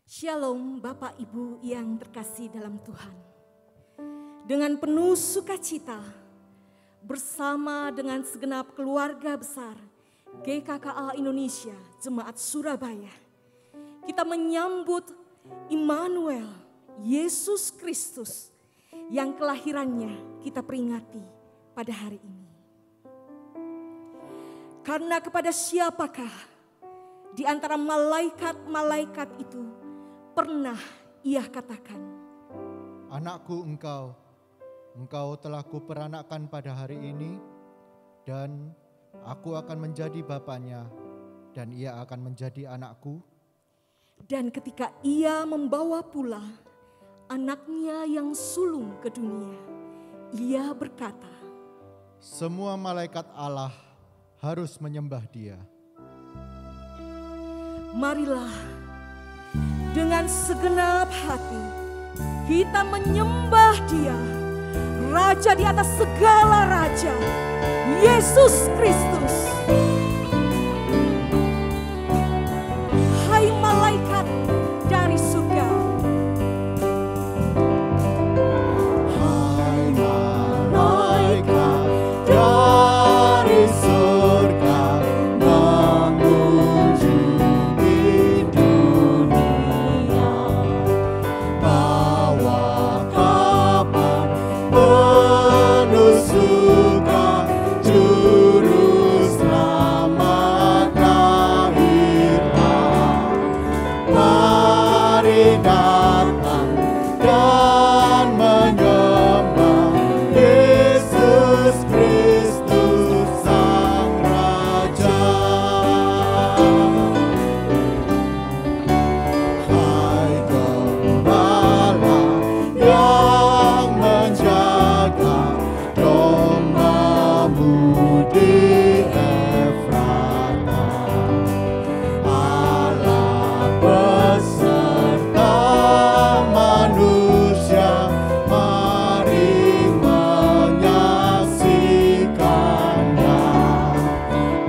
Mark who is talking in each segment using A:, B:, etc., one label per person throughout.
A: Shalom Bapak Ibu yang terkasih dalam Tuhan. Dengan penuh sukacita, bersama dengan segenap keluarga besar GKKA Indonesia Jemaat Surabaya, kita menyambut Immanuel, Yesus Kristus yang kelahirannya kita peringati pada hari ini. Karena kepada siapakah di antara malaikat-malaikat itu pernah ia katakan,
B: "Anakku engkau telah kuperanakkan pada hari ini, dan aku akan menjadi bapaknya, dan ia akan menjadi anakku."
A: Dan ketika ia membawa pula anaknya yang sulung ke dunia, ia berkata,
B: "Semua malaikat Allah harus menyembah dia."
A: Marilah dengan segenap hati kita menyembah Dia, Raja di atas segala raja, Yesus Kristus. Hai malaikat dari surga,
B: Hai malaikat dari surga, mengunjungi dunia, bawa kabar penuh suka, juru selamat lahirlah. Mari datang dan menyembah Yesus Kristus Sang Raja. Hai gembala yang menjaga domba-Mu di Efrata, Allah beserta manusia, mari menyaksikannya.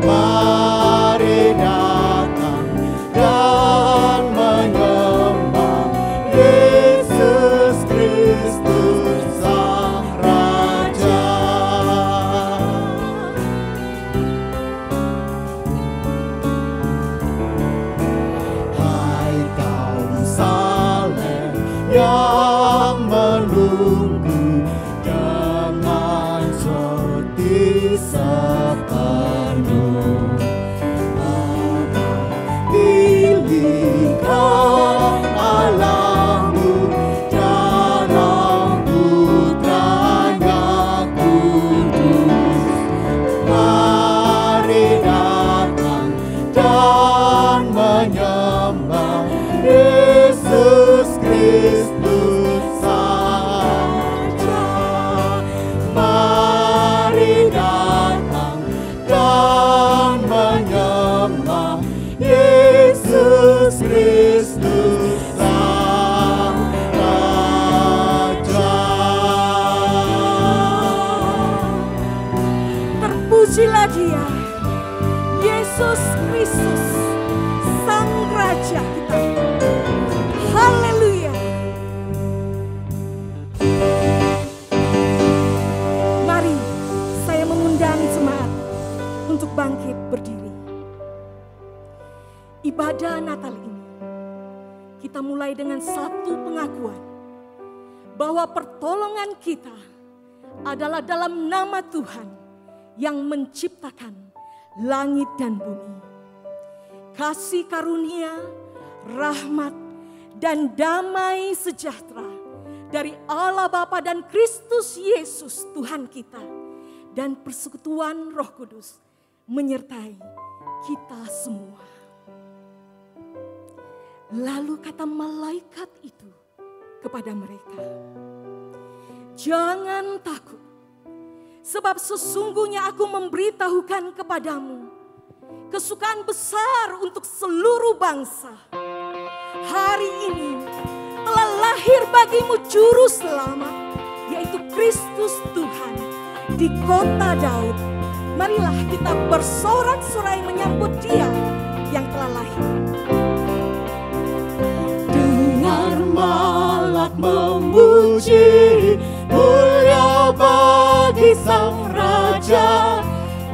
B: Mari datang dan menyembah Yesus Kristus Sang Raja. Hai kaum saleh yang menunggu dengan seperti sepenuh, pilihkan Allahmu dalam Putranya kudus. Mari datang dan menyembah Yesus Kristus Sang Raja. Mari datang dan menyembah Yesus Kristus Sang Raja.
A: terpujilah Dia, Yesus Kristus Sang Raja kita. Haleluya. Mari saya mengundang jemaat untuk bangkit berdiri. Ibadah Natal ini kita mulai dengan satu pengakuan bahwa pertolongan kita adalah dalam nama Tuhan yang menciptakan langit dan bumi. Kasih karunia, rahmat, dan damai sejahtera dari Allah Bapa dan Kristus Yesus Tuhan kita, dan persekutuan Roh Kudus menyertai kita semua. Lalu kata malaikat itu kepada mereka, "Jangan takut, sebab sesungguhnya aku memberitahukan kepadamu kesukaan besar untuk seluruh bangsa. hari ini telah lahir bagimu juru selamat, yaitu Kristus Tuhan di kota Daud. Marilah kita bersorak-sorai menyambut Dia yang telah lahir.
C: Dengar malak memuji, mulia bagi Sang Raja,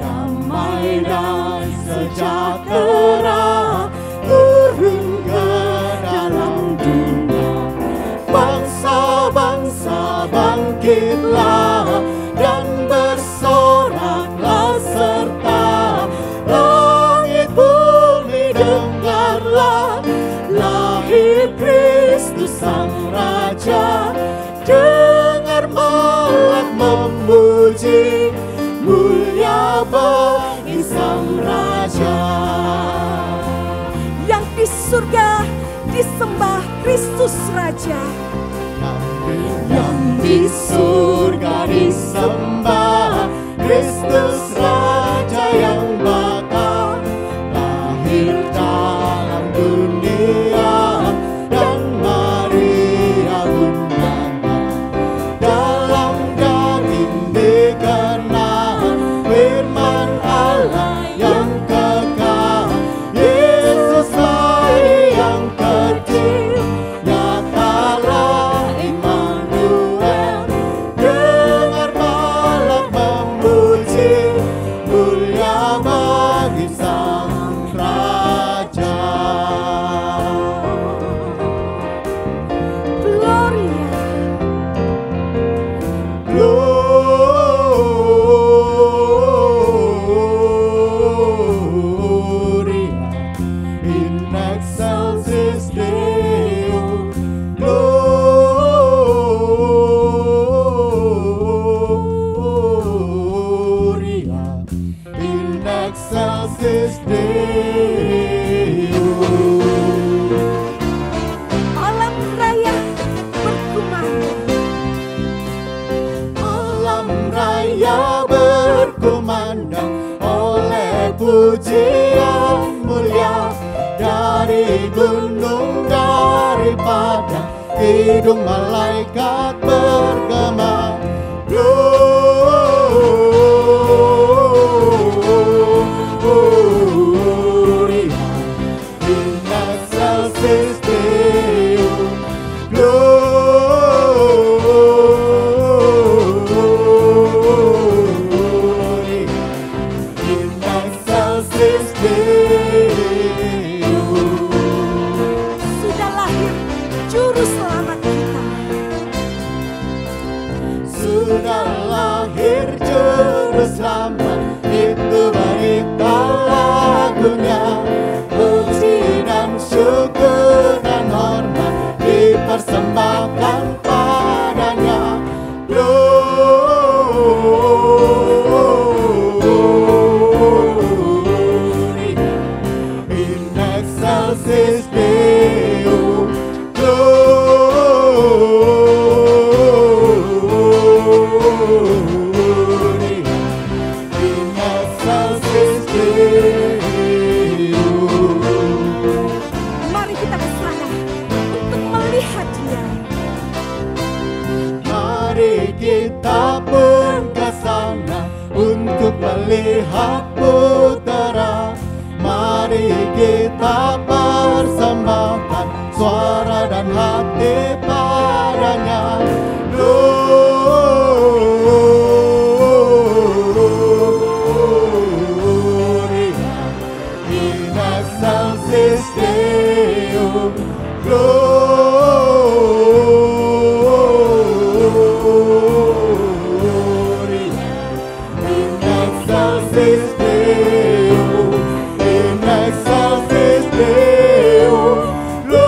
C: damai dan sejahtera turun ke dalam dunia. Bangsa-bangsa bangkitlah dan bersoraklah serta langit bumi dengarlah, lahir Kristus Sang Raja. Dengar malak memuji, mulia bagi Sang Raja.
A: Yang di surga disembah Kristus Raja,
C: Yang di surga disembah Kristus Raja yang bakal lahir dalam dunia. Dan Maria Bundanya dalam daging dikenal firman Allah yang kekal. Yesus bayi yang kecil, nyatalah Immanuel. Dengar malak memuji, mulia bagi Sang Raja.
A: Gloria.
C: Gloria in excelsis Deo. Gloria in excelsis Deo.
A: Alam raya berkumandang,
C: Alam raya berkumandang oleh pujian mulia dari gunung, dari padang, hidung malaikat bergema. Gloria in excelsis Deo. Gloria in excelsis Deo.
A: sudah lahir juru selamat kita.
C: Sudah lahir juru selamat, itu berita lagunya. Puji dan syukur dan hormat dipersembahkan padanya. Gloria in excelsis Deo. Gloria in excelsis Deo.
A: Mari kita ke sana untuk melihat Dia.
C: Mari kita pun ke sana untuk melihat Putera. Mari kita persembahkan suara dan hati padanya. Gloria in excelsis Deo. Gloria in excelsis Deo. In excelsis Deo. Gloria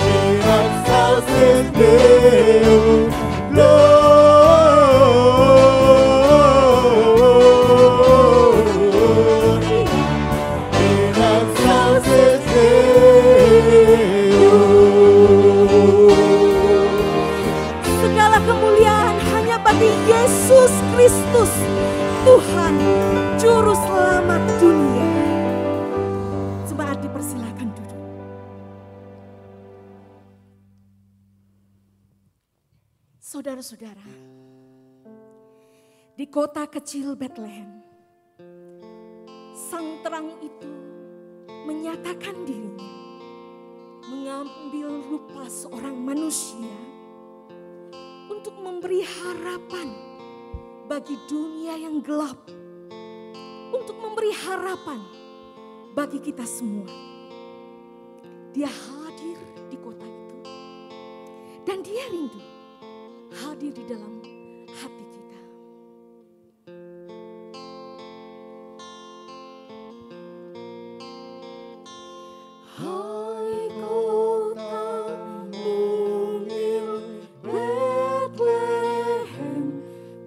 C: in excelsis Deo.
A: Saudara-saudara, di kota kecil Bethlehem, sang terang itu menyatakan dirinya, mengambil rupa seorang manusia untuk memberi harapan bagi dunia yang gelap, untuk memberi harapan bagi kita semua. Dia hadir di kota itu dan dia rindu hadir di dalam hati kita. Hai kota mungil Bethlehem,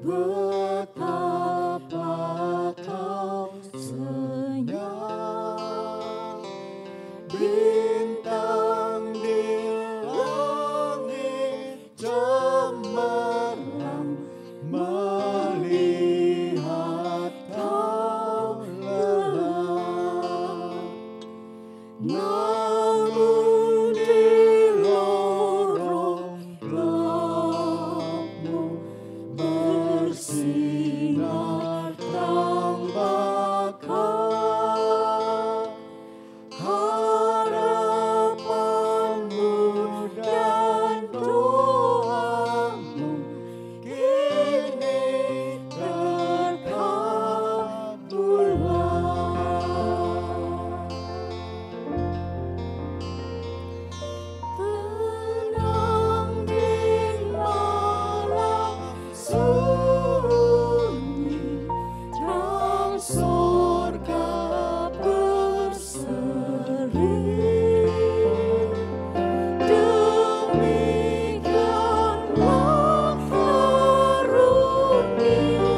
A: betapa kau senyap.
C: Bintang di langit cemerlang melihat kau lelah. Namun di lorong gelapmu bersinar terang bakar. Harapanmu dan doamu kini terkabulkan. Tenang di malam sunyi, terang sorga berseri. Demikianlah karunia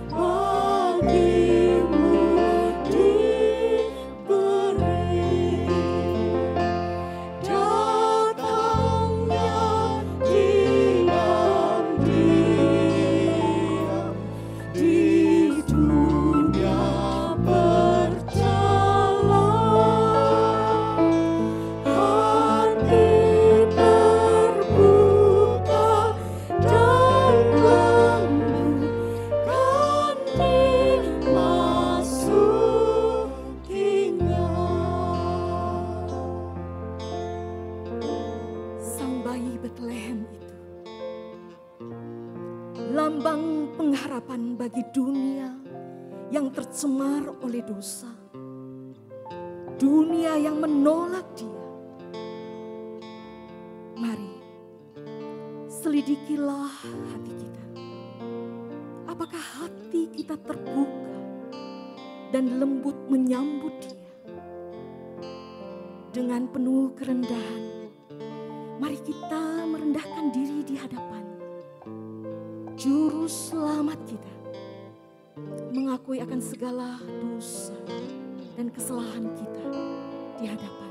C: bagimu diberi. Datangnya diam-diam di dunia berjalan. Hati terbuka dan lembutkan dimasukinya. Sang bayi Bethlehem itu lambang pengharapan bagi dunia yang tercemar oleh dosa, dunia yang menolak Dia. Mari selidikilah hati kita. Apakah hati kita terbuka dan lembut menyambut Dia? Dengan penuh kerendahan, mari kita merendahkan diri di hadapan Juru Selamat kita, mengakui akan segala dosa dan kesalahan kita di hadapan-Nya.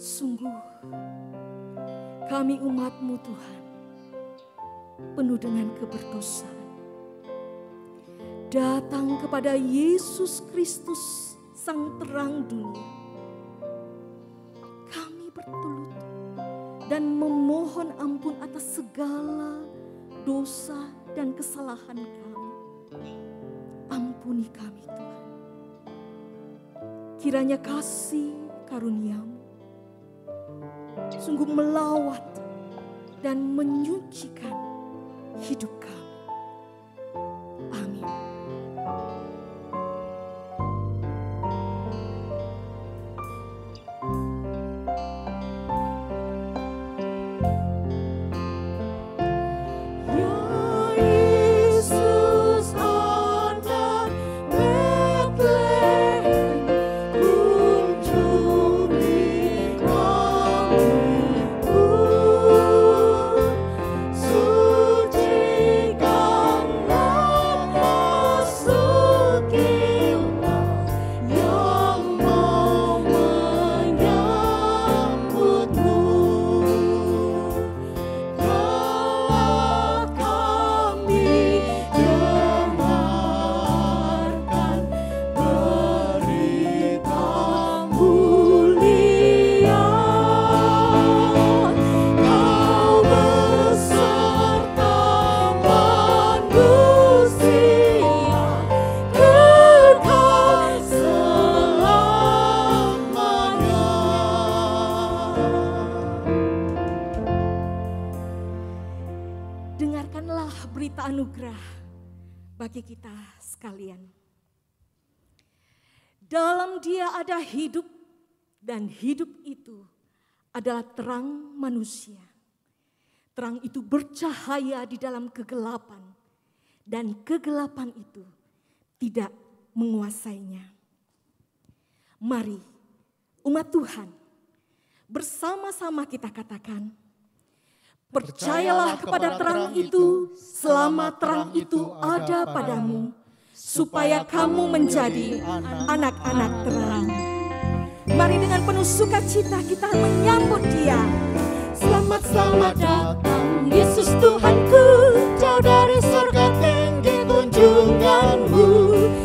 C: Sungguh kami umat-Mu Tuhan, penuh dengan keberdosaan, datang kepada Yesus Kristus Sang Terang Dunia. Kami bertelut dan memohon ampun atas segala dosa dan kesalahan kami. Ampuni kami Tuhan. Kiranya kasih karunia-Mu sungguh melawat dan menyucikan hidup kami. Amin. Suci
A: anugerah bagi kita sekalian. Dalam Dia ada hidup, dan hidup itu adalah terang manusia. Terang itu bercahaya di dalam kegelapan, dan kegelapan itu tidak menguasainya. Mari umat Tuhan, bersama-sama kita katakan, percayalah kepada terang itu selama terang itu ada padamu, supaya kamu menjadi anak-anak terang. Mari dengan penuh sukacita kita menyambut Dia. Selamat datang Yesus Tuhanku, jauh dari surga tinggi kunjunganmu.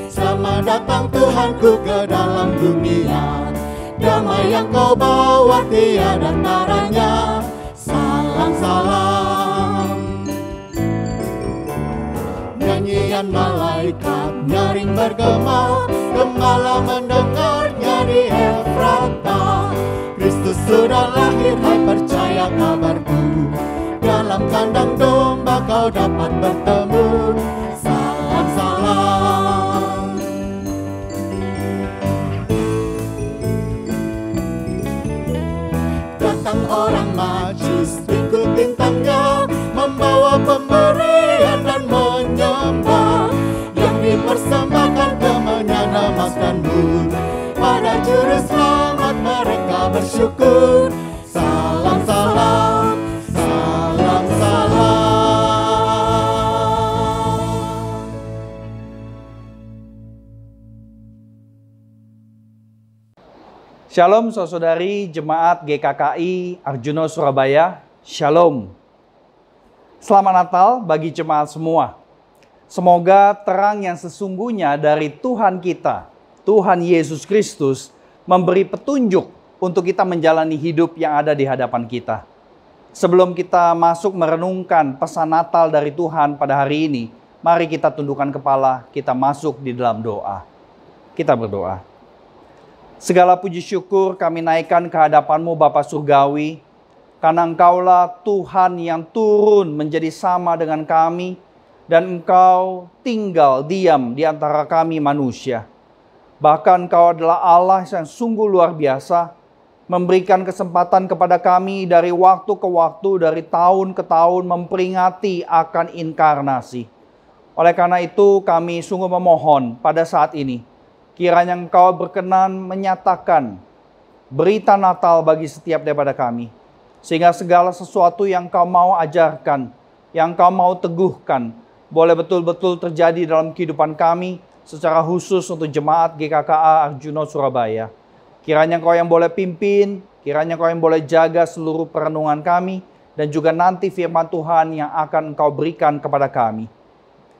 A: Selamat datang Tuhanku ke dalam dunia, damai yang kau bawa tiada taranya. Salam, salam. Nyanyian malaikat nyaring bergema, gembala mendengarnya di Efrata. Kristus sudah lahir, hai percaya kabarku. Dalam kandang domba kau dapat bertemu. Salam, salam. Datang orang Majus ikut bintangnya, membawa pemberian dan menyembah, yang dipersembahkan kemenyan emas dan mur. Pada juru selamat mereka bersyukur. Salam, salam. Salam, salam.
D: Shalom saudari jemaat GKKI Arjuna Surabaya. Shalom. Selamat Natal bagi jemaat semua. Semoga terang yang sesungguhnya dari Tuhan kita, Tuhan Yesus Kristus, memberi petunjuk untuk kita menjalani hidup yang ada di hadapan kita. Sebelum kita masuk merenungkan pesan Natal dari Tuhan pada hari ini, mari kita tundukkan kepala, kita masuk di dalam doa. Kita berdoa. Segala puji syukur kami naikkan ke hadapan-Mu Bapa Surgawi, karena Engkaulah Tuhan yang turun menjadi sama dengan kami, dan Engkau tinggal diam di antara kami manusia. Bahkan Engkau adalah Allah yang sungguh luar biasa, memberikan kesempatan kepada kami dari waktu ke waktu, dari tahun ke tahun, memperingati akan inkarnasi. Oleh karena itu kami sungguh memohon pada saat ini, kiranya Engkau berkenan menyatakan berita Natal bagi setiap daripada kami. Sehingga segala sesuatu yang Engkau mau ajarkan, yang Engkau mau teguhkan, boleh betul-betul terjadi dalam kehidupan kami, secara khusus untuk jemaat GKKA Arjuna Surabaya. Kiranya Engkau yang boleh pimpin, kiranya Engkau yang boleh jaga seluruh perenungan kami, dan juga nanti firman Tuhan yang akan Engkau berikan kepada kami.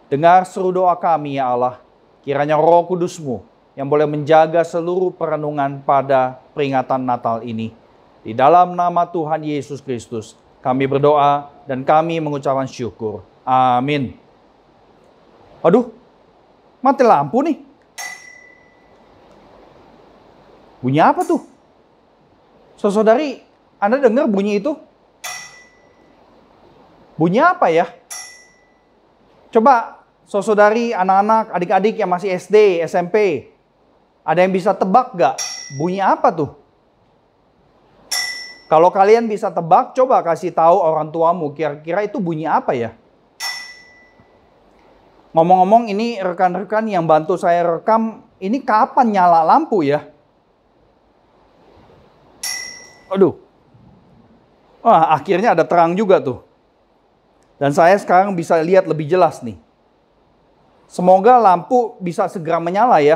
D: Dengar seru doa kami ya Allah, kiranya Roh Kudus-Mu yang boleh menjaga seluruh perenungan pada peringatan Natal ini. Di dalam nama Tuhan Yesus Kristus, kami berdoa dan kami mengucapkan syukur. Amin. Aduh, mati lampu nih. Bunyi apa tuh? Saudari, Anda dengar bunyi itu? Bunyi apa ya? Coba, saudari, anak-anak, adik-adik yang masih SD, SMP, ada yang bisa tebak gak? Bunyi apa tuh? Kalau kalian bisa tebak, coba kasih tahu orang tuamu, kira-kira itu bunyi apa ya? Ngomong-ngomong, ini rekan-rekan yang bantu saya rekam, ini kapan nyala lampu ya? Aduh. Wah, akhirnya ada terang juga tuh. Dan saya sekarang bisa lihat lebih jelas nih. Semoga lampu bisa segera menyala ya.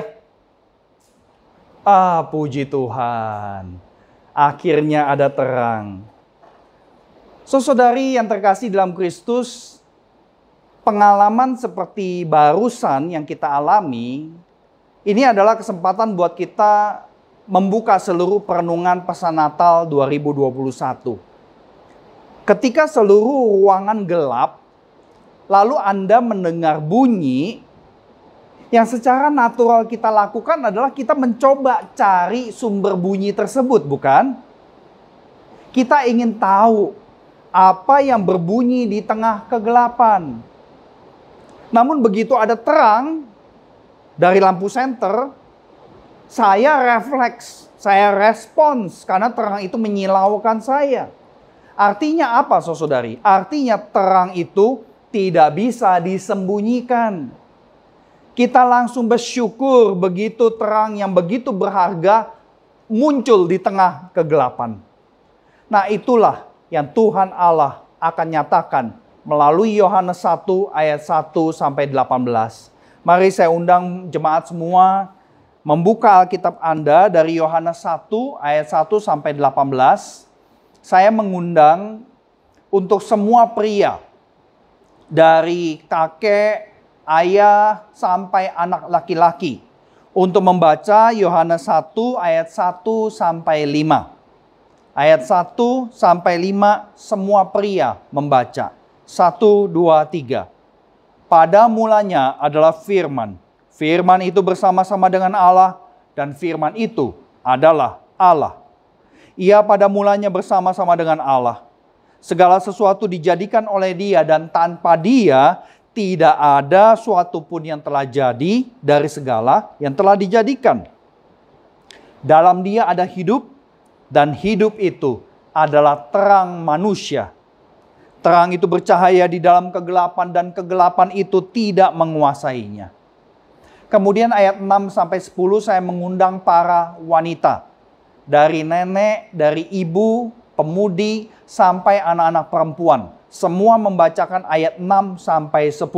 D: Ah, puji Tuhan. Akhirnya ada terang. Saudari yang terkasih dalam Kristus, pengalaman seperti barusan yang kita alami, ini adalah kesempatan buat kita membuka seluruh perenungan pesan Natal 2021. Ketika seluruh ruangan gelap, lalu Anda mendengar bunyi, yang secara natural kita lakukan adalah kita mencoba cari sumber bunyi tersebut, bukan? Kita ingin tahu apa yang berbunyi di tengah kegelapan. Namun begitu ada terang dari lampu senter, saya refleks, saya respons karena terang itu menyilaukan saya. Artinya apa, saudari? Artinya terang itu tidak bisa disembunyikan. Kita langsung bersyukur begitu terang yang begitu berharga muncul di tengah kegelapan. Nah, itulah yang Tuhan Allah akan nyatakan melalui Yohanes 1 ayat 1 sampai 18. Mari saya undang jemaat semua membuka Alkitab Anda dari Yohanes 1 ayat 1 sampai 18. Saya mengundang untuk semua pria dari kakek, ayah sampai anak laki-laki untuk membaca Yohanes 1 ayat 1 sampai 5. Ayat 1 sampai 5 semua pria membaca. 1, 2, 3. Pada mulanya adalah firman. Firman itu bersama-sama dengan Allah dan firman itu adalah Allah. Ia pada mulanya bersama-sama dengan Allah. Segala sesuatu dijadikan oleh Dia dan tanpa Dia tidak ada suatu pun yang telah jadi dari segala yang telah dijadikan. Dalam Dia ada hidup dan hidup itu adalah terang manusia. Terang itu bercahaya di dalam kegelapan dan kegelapan itu tidak menguasainya. Kemudian ayat 6 sampai 10 saya mengundang para wanita. Dari nenek, dari ibu, pemudi, sampai anak-anak perempuan. Semua membacakan ayat 6 sampai 10.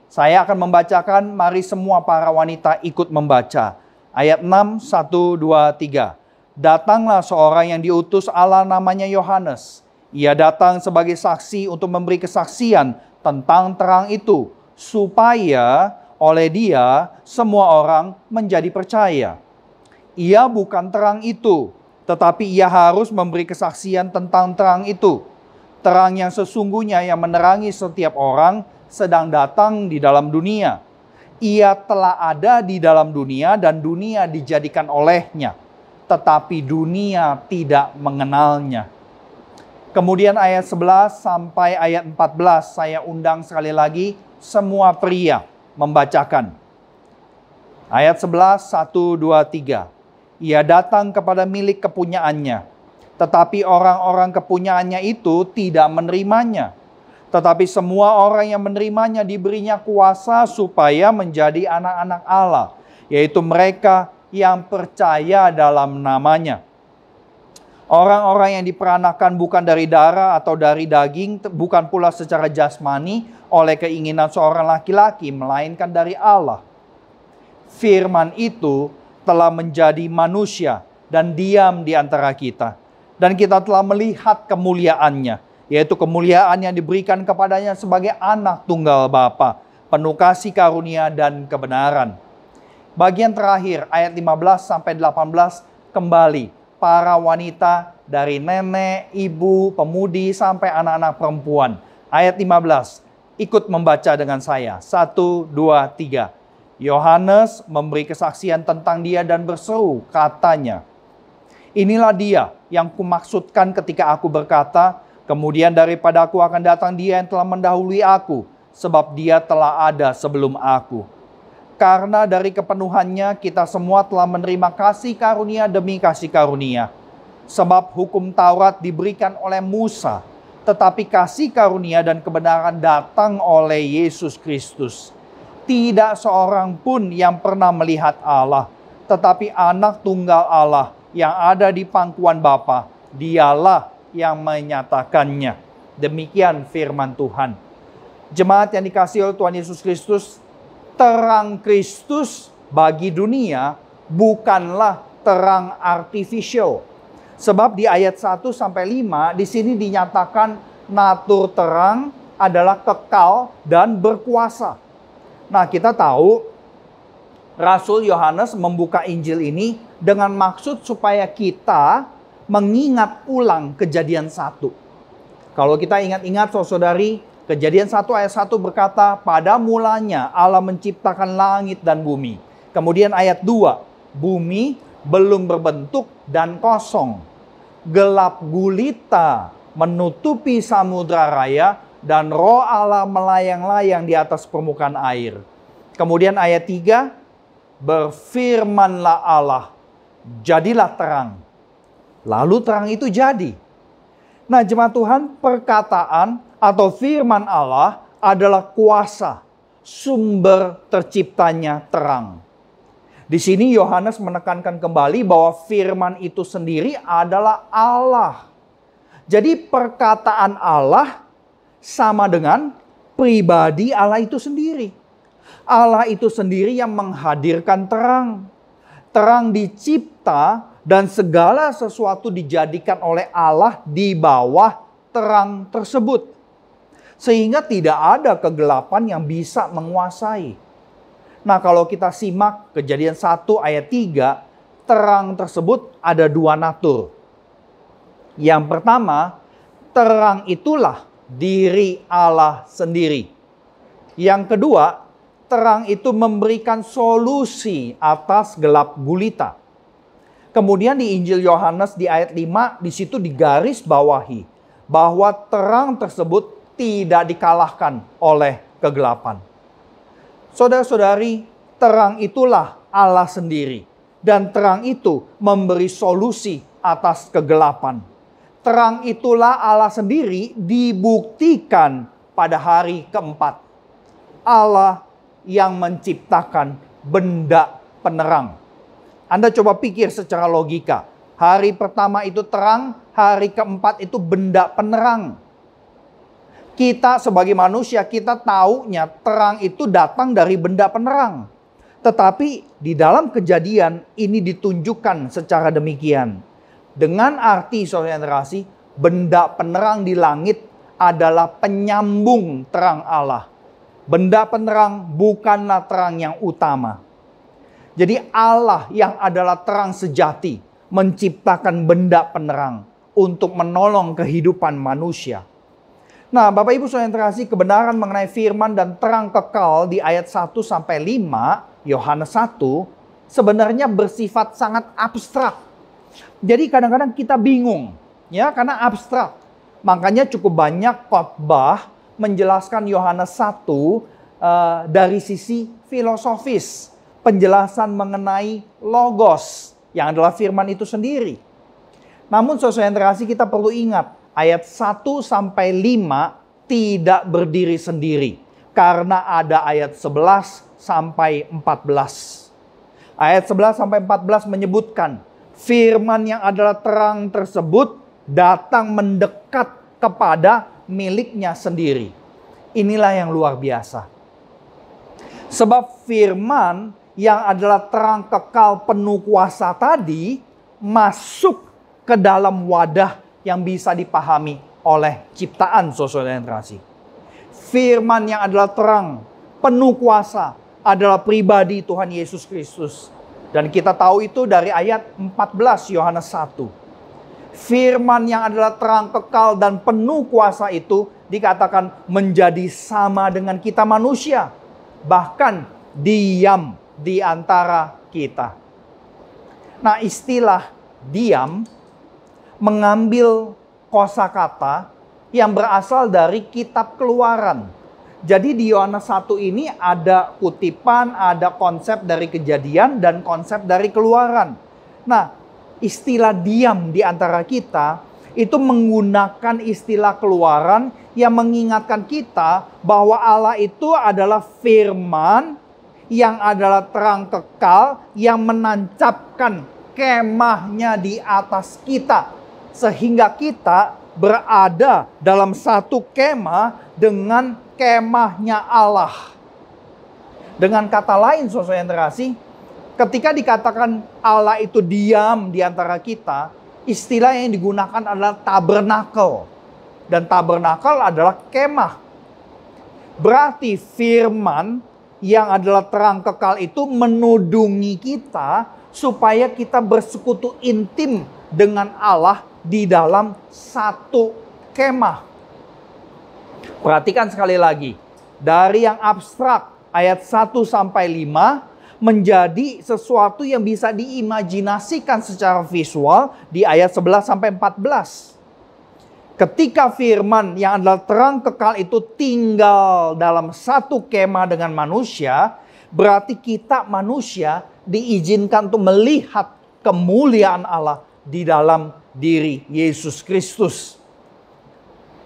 D: Saya akan membacakan, mari semua para wanita ikut membaca. Ayat 6, 1, 2, 3. Datanglah seorang yang diutus Allah namanya Yohanes. Ia datang sebagai saksi untuk memberi kesaksian tentang terang itu, supaya oleh Dia semua orang menjadi percaya. Ia bukan terang itu, tetapi ia harus memberi kesaksian tentang terang itu. Terang yang sesungguhnya yang menerangi setiap orang sedang datang di dalam dunia. Ia telah ada di dalam dunia dan dunia dijadikan olehnya, tetapi dunia tidak mengenalnya. Kemudian ayat 11 sampai ayat 14 saya undang sekali lagi semua pria membacakan. Ayat 11, 1, 2, 3. Ia datang kepada milik kepunyaannya, tetapi orang-orang kepunyaannya itu tidak menerimanya. Tetapi semua orang yang menerimanya diberinya kuasa supaya menjadi anak-anak Allah, yaitu mereka yang percaya dalam namanya. Orang-orang yang diperanakan bukan dari darah atau dari daging, bukan pula secara jasmani oleh keinginan seorang laki-laki, melainkan dari Allah. Firman itu telah menjadi manusia dan diam di antara kita. Dan kita telah melihat kemuliaannya, yaitu kemuliaan yang diberikan kepadanya sebagai anak tunggal Bapa, penuh kasih karunia dan kebenaran. Bagian terakhir ayat 15 sampai 18 kembali. Para wanita dari nenek, ibu, pemudi, sampai anak-anak perempuan. Ayat 15, ikut membaca dengan saya. 1, 2, 3. Yohanes memberi kesaksian tentang Dia dan berseru, katanya, inilah Dia yang kumaksudkan ketika aku berkata, kemudian daripada aku akan datang Dia yang telah mendahului aku, sebab Dia telah ada sebelum aku. Karena dari kepenuhannya kita semua telah menerima kasih karunia demi kasih karunia. Sebab hukum Taurat diberikan oleh Musa, tetapi kasih karunia dan kebenaran datang oleh Yesus Kristus. Tidak seorang pun yang pernah melihat Allah, tetapi anak tunggal Allah yang ada di pangkuan Bapa, Dialah yang menyatakannya. Demikian firman Tuhan. Jemaat yang dikasihi oleh Tuhan Yesus Kristus, terang Kristus bagi dunia bukanlah terang artificial. Sebab di ayat 1 sampai 5 di sini dinyatakan natur terang adalah kekal dan berkuasa. Nah, kita tahu Rasul Yohanes membuka Injil ini dengan maksud supaya kita mengingat ulang Kejadian 1. Kalau kita ingat-ingat saudari, Kejadian 1 ayat 1 berkata, pada mulanya Allah menciptakan langit dan bumi. Kemudian ayat 2, bumi belum berbentuk dan kosong. Gelap gulita menutupi samudra raya dan roh Allah melayang-layang di atas permukaan air. Kemudian ayat 3, berfirmanlah Allah, jadilah terang. Lalu terang itu jadi. Nah, jemaat Tuhan, perkataan atau firman Allah adalah kuasa, sumber terciptanya terang. Di sini Yohanes menekankan kembali bahwa firman itu sendiri adalah Allah. Jadi perkataan Allah sama dengan pribadi Allah itu sendiri. Allah itu sendiri yang menghadirkan terang. Terang dicipta dan segala sesuatu dijadikan oleh Allah di bawah terang tersebut. Sehingga tidak ada kegelapan yang bisa menguasai. Nah, kalau kita simak Kejadian 1 ayat 3, terang tersebut ada dua natur. Yang pertama, terang itulah diri Allah sendiri. Yang kedua, terang itu memberikan solusi atas gelap gulita. Kemudian di Injil Yohanes di ayat 5, di situ digaris bawahi bahwa terang tersebut tidak dikalahkan oleh kegelapan. Saudara-saudari, terang itulah Allah sendiri. Dan terang itu memberi solusi atas kegelapan. Terang itulah Allah sendiri dibuktikan pada hari keempat. Allah yang menciptakan benda penerang. Anda coba pikir secara logika. Hari pertama itu terang, hari keempat itu benda penerang. Kita sebagai manusia, kita taunya terang itu datang dari benda penerang. Tetapi di dalam Kejadian ini ditunjukkan secara demikian. Dengan arti, saudara yang terkasih, benda penerang di langit adalah penyambung terang Allah. Benda penerang bukanlah terang yang utama. Jadi Allah yang adalah terang sejati menciptakan benda penerang untuk menolong kehidupan manusia. Nah, Bapak Ibu saudara yang terkasih, kebenaran mengenai firman dan terang kekal di ayat 1-5 Yohanes 1 sebenarnya bersifat sangat abstrak. Jadi kadang-kadang kita bingung, ya, karena abstrak. Makanya cukup banyak khotbah menjelaskan Yohanes 1 dari sisi filosofis, penjelasan mengenai logos yang adalah firman itu sendiri. Namun saudara yang terkasih, kita perlu ingat ayat 1-5 tidak berdiri sendiri. Karena ada ayat 11-14. Ayat 11-14 menyebutkan firman yang adalah terang tersebut datang mendekat kepada miliknya sendiri. Inilah yang luar biasa. Sebab firman yang adalah terang kekal penuh kuasa tadi masuk ke dalam wadah yang bisa dipahami oleh ciptaan, saudara yang terkasih. Firman yang adalah terang, penuh kuasa, adalah pribadi Tuhan Yesus Kristus. Dan kita tahu itu dari ayat 14 Yohanes 1. Firman yang adalah terang kekal dan penuh kuasa itu dikatakan menjadi sama dengan kita manusia. Bahkan diam di antara kita. Nah, istilah diam mengambil kosakata yang berasal dari kitab Keluaran. Jadi di Yohanes 1 ini ada kutipan, ada konsep dari Kejadian dan konsep dari Keluaran. Nah, istilah diam di antara kita itu menggunakan istilah Keluaran yang mengingatkan kita bahwa Allah itu adalah firman yang adalah terang kekal yang menancapkan kemahnya di atas kita. Sehingga kita berada dalam satu kemah dengan kemahnya Allah. Dengan kata lain, saudara yang terkasih, ketika dikatakan Allah itu diam di antara kita, istilah yang digunakan adalah tabernakel. Dan tabernakel adalah kemah. Berarti firman yang adalah terang kekal itu menudungi kita supaya kita bersekutu intim dengan Allah di dalam satu kemah. Perhatikan sekali lagi. Dari yang abstrak ayat 1-5 menjadi sesuatu yang bisa diimajinasikan secara visual di ayat 11-14. Ketika firman yang adalah terang kekal itu tinggal dalam satu kemah dengan manusia, berarti kita manusia diizinkan untuk melihat kemuliaan Allah di dalam diri Yesus Kristus.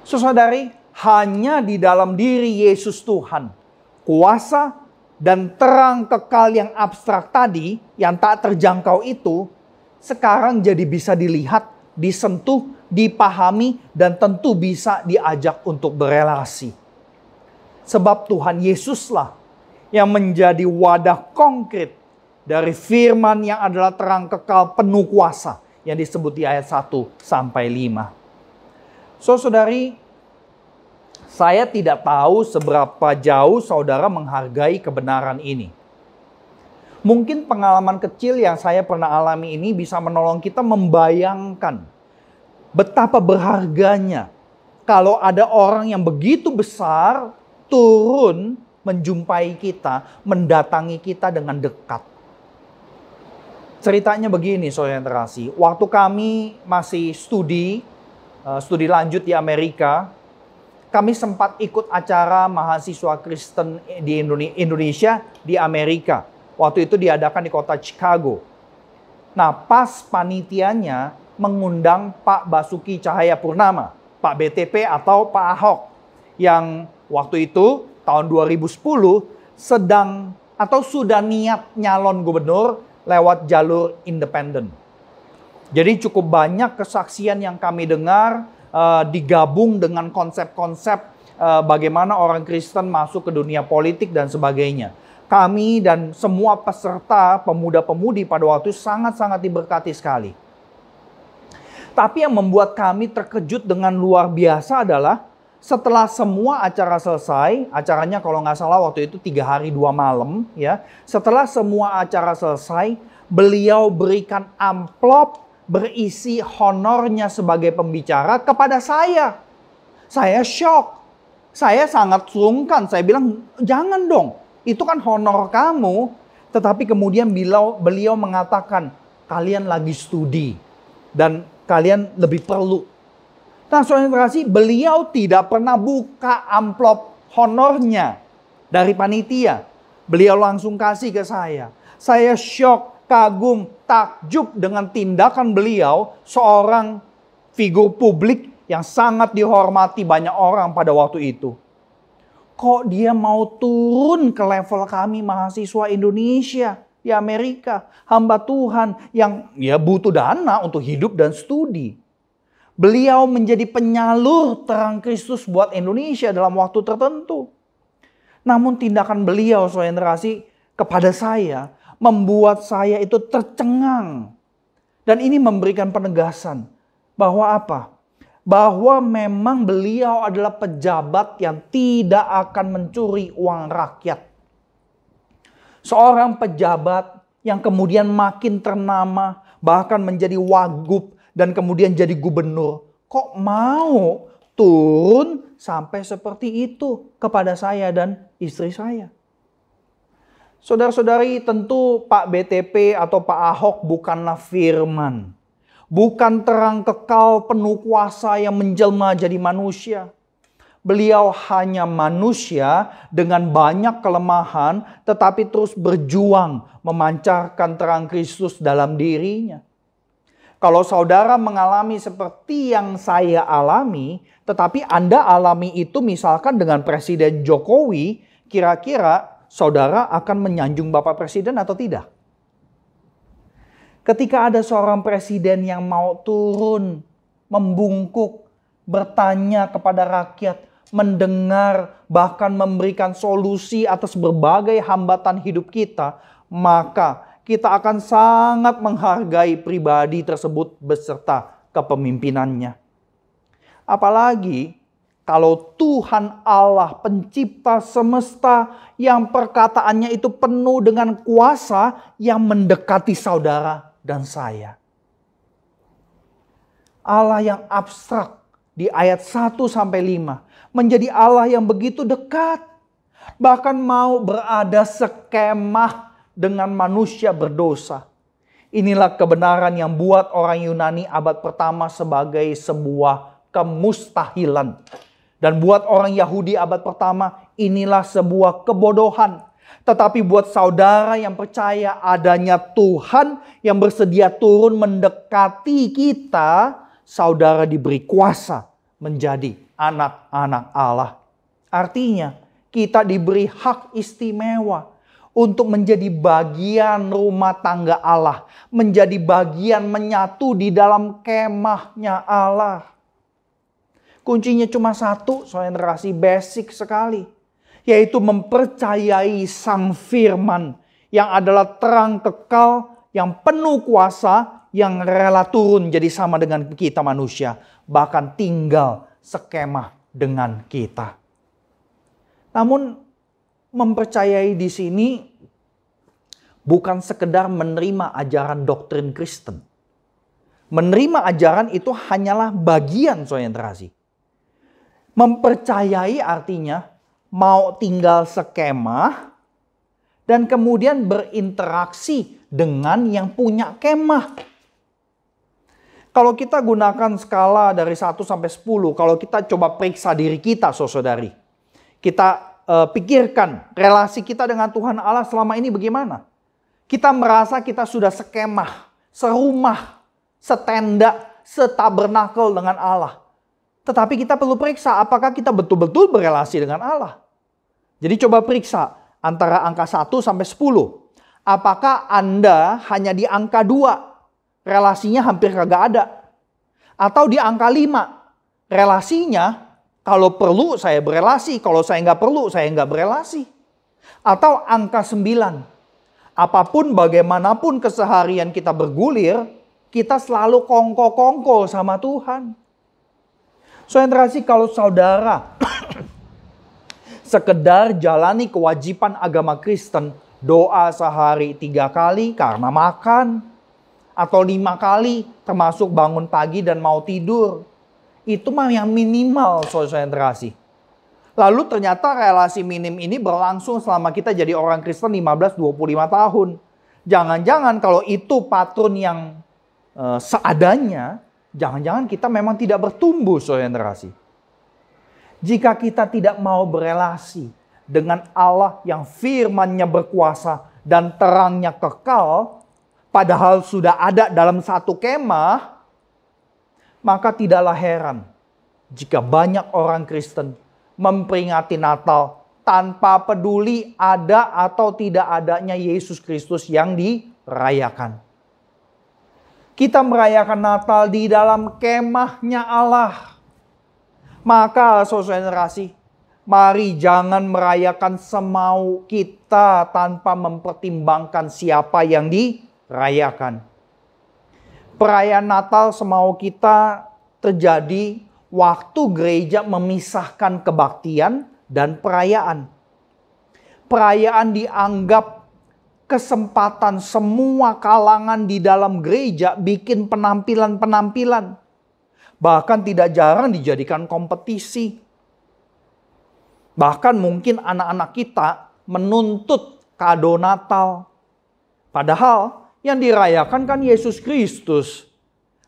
D: Saudari, hanya di dalam diri Yesus Tuhan, kuasa dan terang kekal yang abstrak tadi, yang tak terjangkau itu, sekarang jadi bisa dilihat, disentuh, dipahami, dan tentu bisa diajak untuk berelasi. Sebab Tuhan Yesuslah yang menjadi wadah konkret dari firman yang adalah terang kekal penuh kuasa yang disebut di ayat 1 sampai 5. Saudari, saya tidak tahu seberapa jauh saudara menghargai kebenaran ini. Mungkin pengalaman kecil yang saya pernah alami ini bisa menolong kita membayangkan betapa berharganya kalau ada orang yang begitu besar turun menjumpai kita, mendatangi kita dengan dekat. Ceritanya begini, saudara yang terkasih. Waktu kami masih studi lanjut di Amerika, kami sempat ikut acara mahasiswa Kristen di Indonesia di Amerika. Waktu itu diadakan di kota Chicago. Nah, pas panitianya mengundang Pak Basuki Cahayapurnama, Pak BTP atau Pak Ahok, yang waktu itu tahun 2010 sedang atau sudah niat nyalon gubernur lewat jalur independen. Jadi cukup banyak kesaksian yang kami dengar digabung dengan konsep-konsep bagaimana orang Kristen masuk ke dunia politik dan sebagainya. Kami dan semua peserta pemuda-pemudi pada waktu itu sangat-sangat diberkati sekali. Tapi yang membuat kami terkejut dengan luar biasa adalah setelah semua acara selesai, acaranya kalau nggak salah waktu itu 3 hari 2 malam, ya. Setelah semua acara selesai, beliau berikan amplop berisi honornya sebagai pembicara kepada saya. Saya shock. Saya sangat sungkan. Saya bilang, jangan dong. Itu kan honor kamu. Tetapi kemudian beliau mengatakan, kalian lagi studi. Dan kalian lebih perlu. Nah, saudara terkasih, beliau tidak pernah buka amplop honornya dari panitia. Beliau langsung kasih ke saya. Saya shock, kagum, takjub dengan tindakan beliau, seorang figur publik yang sangat dihormati banyak orang pada waktu itu. Kok dia mau turun ke level kami mahasiswa Indonesia di Amerika, hamba Tuhan yang ya butuh dana untuk hidup dan studi. Beliau menjadi penyalur terang Kristus buat Indonesia dalam waktu tertentu. Namun tindakan beliau, saudara yang terkasih, kepada saya membuat saya itu tercengang. Dan ini memberikan penegasan bahwa apa? Bahwa memang beliau adalah pejabat yang tidak akan mencuri uang rakyat. Seorang pejabat yang kemudian makin ternama, bahkan menjadi wagub dan kemudian jadi gubernur. Kok mau turun sampai seperti itu kepada saya dan istri saya? Saudara-saudari, tentu Pak BTP atau Pak Ahok bukanlah firman. Bukan terang kekal penuh kuasa yang menjelma jadi manusia. Beliau hanya manusia dengan banyak kelemahan, tetapi terus berjuang memancarkan terang Kristus dalam dirinya. Kalau saudara mengalami seperti yang saya alami, tetapi Anda alami itu misalkan dengan Presiden Jokowi, kira-kira saudara akan menyanjung Bapak Presiden atau tidak? Ketika ada seorang presiden yang mau turun, membungkuk, bertanya kepada rakyat, mendengar, bahkan memberikan solusi atas berbagai hambatan hidup kita, maka kita akan sangat menghargai pribadi tersebut beserta kepemimpinannya. Apalagi kalau Tuhan Allah pencipta semesta yang perkataannya itu penuh dengan kuasa yang mendekati saudara dan saya. Allah yang abstrak di ayat 1-5 menjadi Allah yang begitu dekat. Bahkan mau berada sekemah dengan manusia berdosa. Inilah kebenaran yang buat orang Yunani abad pertama sebagai sebuah kemustahilan. Dan buat orang Yahudi abad pertama, inilah sebuah kebodohan. Tetapi buat saudara yang percaya adanya Tuhan yang bersedia turun mendekati kita, saudara diberi kuasa menjadi anak-anak Allah. Artinya, kita diberi hak istimewa untuk menjadi bagian rumah tangga Allah. Menjadi bagian menyatu di dalam kemahnya Allah. Kuncinya cuma satu, saudara kasih basic sekali. Yaitu mempercayai Sang Firman yang adalah terang kekal, yang penuh kuasa, yang rela turun jadi sama dengan kita manusia. Bahkan tinggal sekemah dengan kita. Namun mempercayai di sini bukan sekedar menerima ajaran doktrin Kristen. Menerima ajaran itu hanyalah bagian, saudara yang terkasih. Mempercayai artinya mau tinggal sekemah dan kemudian berinteraksi dengan yang punya kemah. Kalau kita gunakan skala dari 1 sampai 10, kalau kita coba periksa diri kita, saudari, kita pikirkan relasi kita dengan Tuhan Allah selama ini bagaimana? Kita merasa kita sudah sekemah, serumah, setenda, setabernakel dengan Allah. Tetapi kita perlu periksa apakah kita betul-betul berelasi dengan Allah. Jadi coba periksa antara angka 1 sampai 10. Apakah Anda hanya di angka 2, relasinya hampir kagak ada? Atau di angka 5, relasinya kalau perlu saya berelasi, kalau saya nggak perlu saya nggak berelasi. Atau angka 9. Apapun bagaimanapun keseharian kita bergulir, kita selalu kongko-kongko sama Tuhan. Saudara kasih, kalau saudara sekedar jalani kewajiban agama Kristen, doa sehari 3 kali karena makan, atau 5 kali termasuk bangun pagi dan mau tidur. Itu mah yang minimal, saudara yang terkasih. Lalu ternyata relasi minim ini berlangsung selama kita jadi orang Kristen 15-25 tahun. Jangan-jangan kalau itu patron yang seadanya, jangan-jangan kita memang tidak bertumbuh, saudara yang terkasih. Jika kita tidak mau berelasi dengan Allah yang firman-Nya berkuasa dan terangnya kekal, padahal sudah ada dalam satu kemah, maka tidaklah heran jika banyak orang Kristen memperingati Natal tanpa peduli ada atau tidak adanya Yesus Kristus yang dirayakan. Kita merayakan Natal di dalam kemahnya Allah. Maka saudara kasih, mari jangan merayakan semau kita tanpa mempertimbangkan siapa yang dirayakan. Perayaan Natal semau kita terjadi waktu gereja memisahkan kebaktian dan perayaan. Perayaan dianggap kesempatan semua kalangan di dalam gereja bikin penampilan-penampilan. Bahkan tidak jarang dijadikan kompetisi. Bahkan mungkin anak-anak kita menuntut kado Natal. Padahal yang dirayakan kan Yesus Kristus.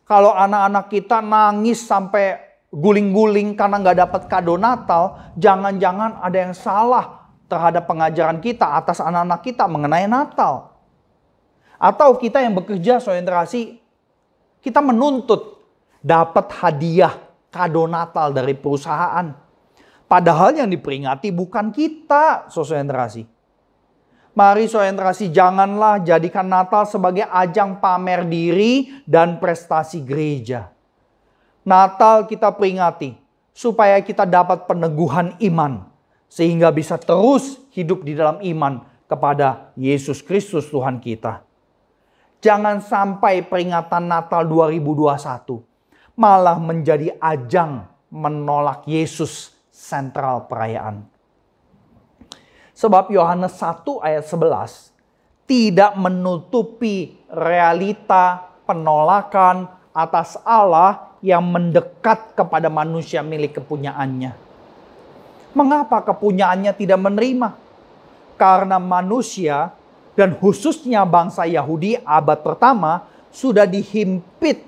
D: Kalau anak-anak kita nangis sampai guling-guling karena nggak dapat kado Natal, jangan-jangan ada yang salah terhadap pengajaran kita atas anak-anak kita mengenai Natal. Atau kita yang bekerja orientasi, kita menuntut dapat hadiah kado Natal dari perusahaan. Padahal yang diperingati bukan kita, orientasi. Mari orientasi, janganlah jadikan Natal sebagai ajang pamer diri dan prestasi gereja. Natal kita peringati supaya kita dapat peneguhan iman. Sehingga bisa terus hidup di dalam iman kepada Yesus Kristus Tuhan kita. Jangan sampai peringatan Natal 2021 malah menjadi ajang menolak Yesus sentral perayaan. Sebab Yohanes 1 ayat 11 tidak menutupi realita penolakan atas Allah yang mendekat kepada manusia milik kepunyaannya. Mengapa kepunyaannya tidak menerima? Karena manusia dan khususnya bangsa Yahudi abad pertama sudah dihimpit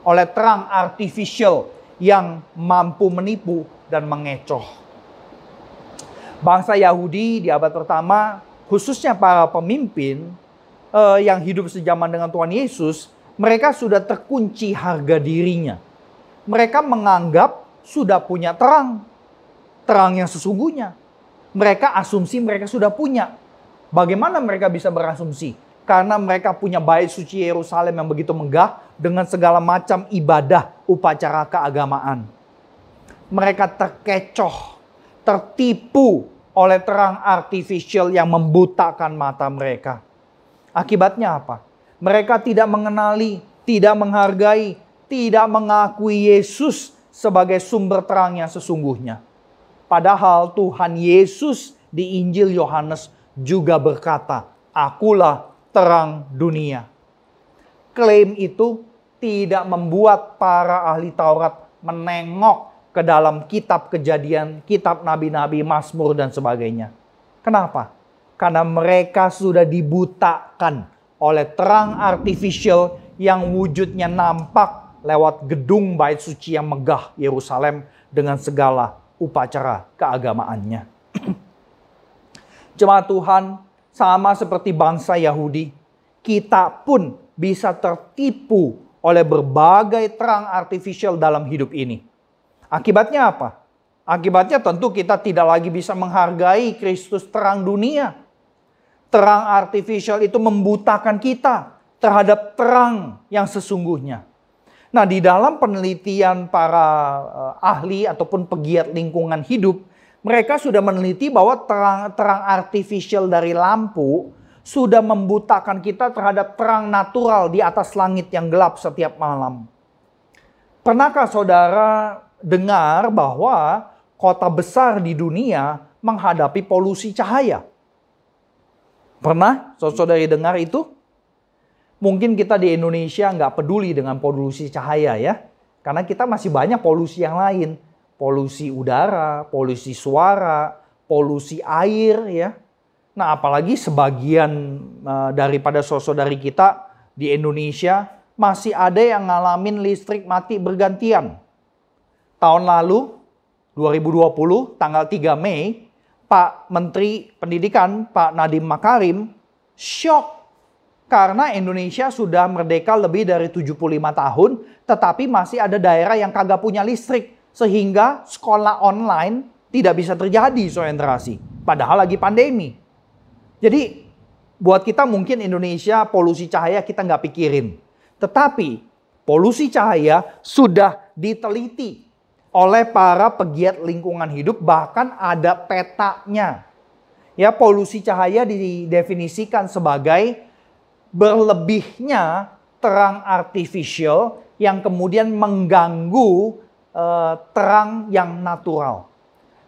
D: oleh terang artificial yang mampu menipu dan mengecoh. Bangsa Yahudi di abad pertama, khususnya para pemimpin yang hidup sejaman dengan Tuhan Yesus, mereka sudah terkunci harga dirinya. Mereka menganggap sudah punya terang yang sesungguhnya. Mereka asumsi mereka sudah punya. Bagaimana mereka bisa berasumsi? Karena mereka punya bait suci Yerusalem yang begitu megah dengan segala macam ibadah, upacara keagamaan. Mereka terkecoh, tertipu oleh terang artifisial yang membutakan mata mereka. Akibatnya apa? Mereka tidak mengenali, tidak menghargai, tidak mengakui Yesus sebagai sumber terang yang sesungguhnya. Padahal Tuhan Yesus di Injil Yohanes juga berkata, "Akulah terang dunia." Klaim itu tidak membuat para ahli Taurat menengok ke dalam kitab Kejadian, kitab nabi-nabi, Mazmur dan sebagainya. Kenapa? Karena mereka sudah dibutakan oleh terang artifisial yang wujudnya nampak lewat gedung bait suci yang megah Yerusalem dengan segala upacara keagamaannya. Jemaat Tuhan, sama seperti bangsa Yahudi, kita pun bisa tertipu oleh berbagai terang artifisial dalam hidup ini. Akibatnya apa? Akibatnya tentu kita tidak lagi bisa menghargai Kristus terang dunia. Terang artifisial itu membutakan kita terhadap terang yang sesungguhnya. Nah, di dalam penelitian para ahli ataupun pegiat lingkungan hidup, mereka sudah meneliti bahwa terang artifisial dari lampu sudah membutakan kita terhadap terang natural di atas langit yang gelap setiap malam. Pernahkah saudara dengar bahwa kota besar di dunia menghadapi polusi cahaya? Pernah saudari dengar itu? Mungkin kita di Indonesia nggak peduli dengan polusi cahaya ya. Karena kita masih banyak polusi yang lain. Polusi udara, polusi suara, polusi air ya. Nah, apalagi sebagian daripada saudari kita di Indonesia masih ada yang ngalamin listrik mati bergantian. Tahun lalu, 2020, tanggal 3 Mei, Pak Menteri Pendidikan, Pak Nadiem Makarim, syok karena Indonesia sudah merdeka lebih dari 75 tahun, tetapi masih ada daerah yang kagak punya listrik, sehingga sekolah online tidak bisa terjadi, saudara-saudari. Padahal lagi pandemi. Jadi, buat kita mungkin Indonesia polusi cahaya kita nggak pikirin. Tetapi, polusi cahaya sudah diteliti oleh para pegiat lingkungan hidup, bahkan ada petanya. Ya, polusi cahaya didefinisikan sebagai berlebihnya terang artifisial yang kemudian mengganggu terang yang natural.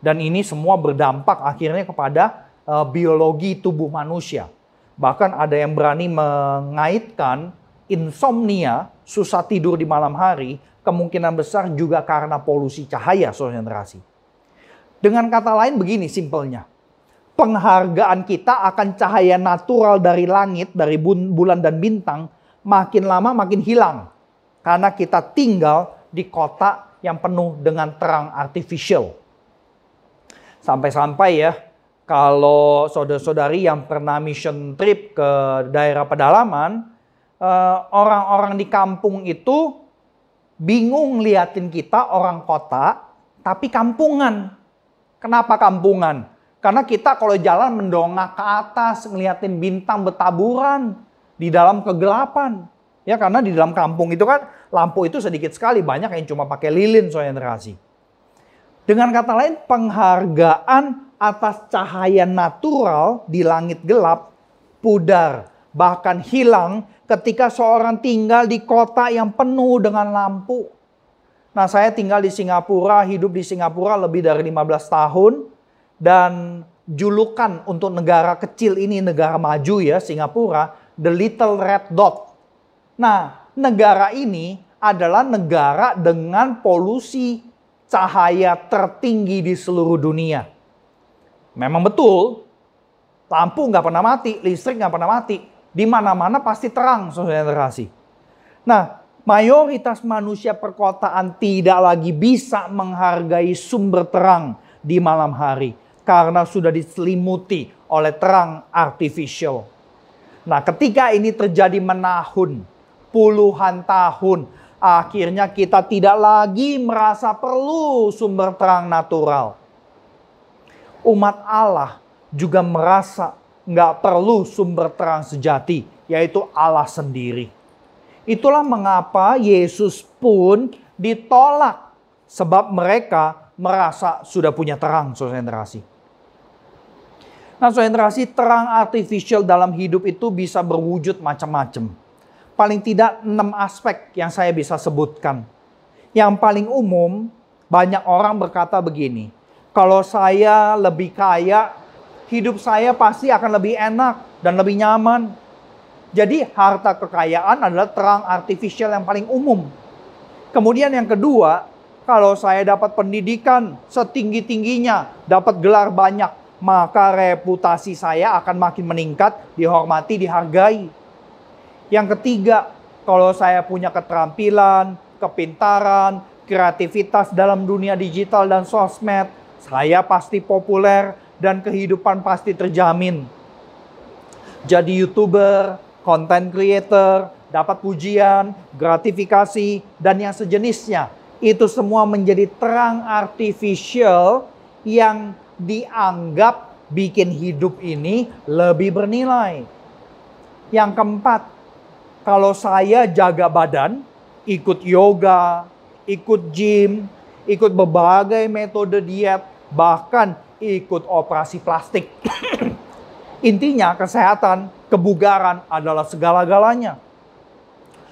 D: Dan ini semua berdampak akhirnya kepada biologi tubuh manusia. Bahkan ada yang berani mengaitkan insomnia, susah tidur di malam hari, kemungkinan besar juga karena polusi cahaya, saudara-saudari. Dengan kata lain begini simpelnya. Penghargaan kita akan cahaya natural dari langit, dari bulan dan bintang, makin lama makin hilang. Karena kita tinggal di kota yang penuh dengan terang artifisial. Sampai-sampai ya, kalau saudara-saudari yang pernah mission trip ke daerah pedalaman, orang-orang di kampung itu bingung liatin kita orang kota, tapi kampungan. Kenapa kampungan? Karena kita kalau jalan mendongak ke atas, ngeliatin bintang bertaburan di dalam kegelapan. Ya, karena di dalam kampung itu kan lampu itu sedikit sekali, banyak yang cuma pakai lilin, saudara-saudari. Dengan kata lain, penghargaan atas cahaya natural di langit gelap pudar, bahkan hilang ketika seorang tinggal di kota yang penuh dengan lampu. Nah, saya tinggal di Singapura, hidup di Singapura lebih dari 15 tahun. Dan julukan untuk negara kecil ini, negara maju ya, Singapura, the little red dot. Nah, negara ini adalah negara dengan polusi cahaya tertinggi di seluruh dunia. Memang betul, lampu nggak pernah mati, listrik nggak pernah mati. Di mana-mana pasti terang, saudara-saudari. Nah, Mayoritas manusia perkotaan tidak lagi bisa menghargai sumber terang di malam hari karena sudah diselimuti oleh terang artificial. Nah, ketika ini terjadi menahun, puluhan tahun, akhirnya kita tidak lagi merasa perlu sumber terang natural. Umat Allah juga merasa nggak perlu sumber terang sejati, yaitu Allah sendiri. Itulah mengapa Yesus pun ditolak, sebab mereka merasa sudah punya terang, saudara. Nah, saudara, terang artificial dalam hidup itu bisa berwujud macam-macam. Paling tidak 6 aspek yang saya bisa sebutkan. Yang paling umum, banyak orang berkata begini, kalau saya lebih kaya, hidup saya pasti akan lebih enak dan lebih nyaman. Jadi harta kekayaan adalah terang artificial yang paling umum. Kemudian yang kedua, kalau saya dapat pendidikan setinggi-tingginya, dapat gelar banyak, maka reputasi saya akan makin meningkat, dihormati, dihargai. Yang ketiga, kalau saya punya keterampilan, kepintaran, kreativitas dalam dunia digital dan sosmed, saya pasti populer dan kehidupan pasti terjamin. Jadi YouTuber, content creator, dapat pujian, gratifikasi, dan yang sejenisnya. Itu semua menjadi terang artificial yang dianggap bikin hidup ini lebih bernilai. Yang keempat, kalau saya jaga badan, ikut yoga, ikut gym, ikut berbagai metode diet, bahkan ikut operasi plastik. Intinya kesehatan, kebugaran adalah segala-galanya.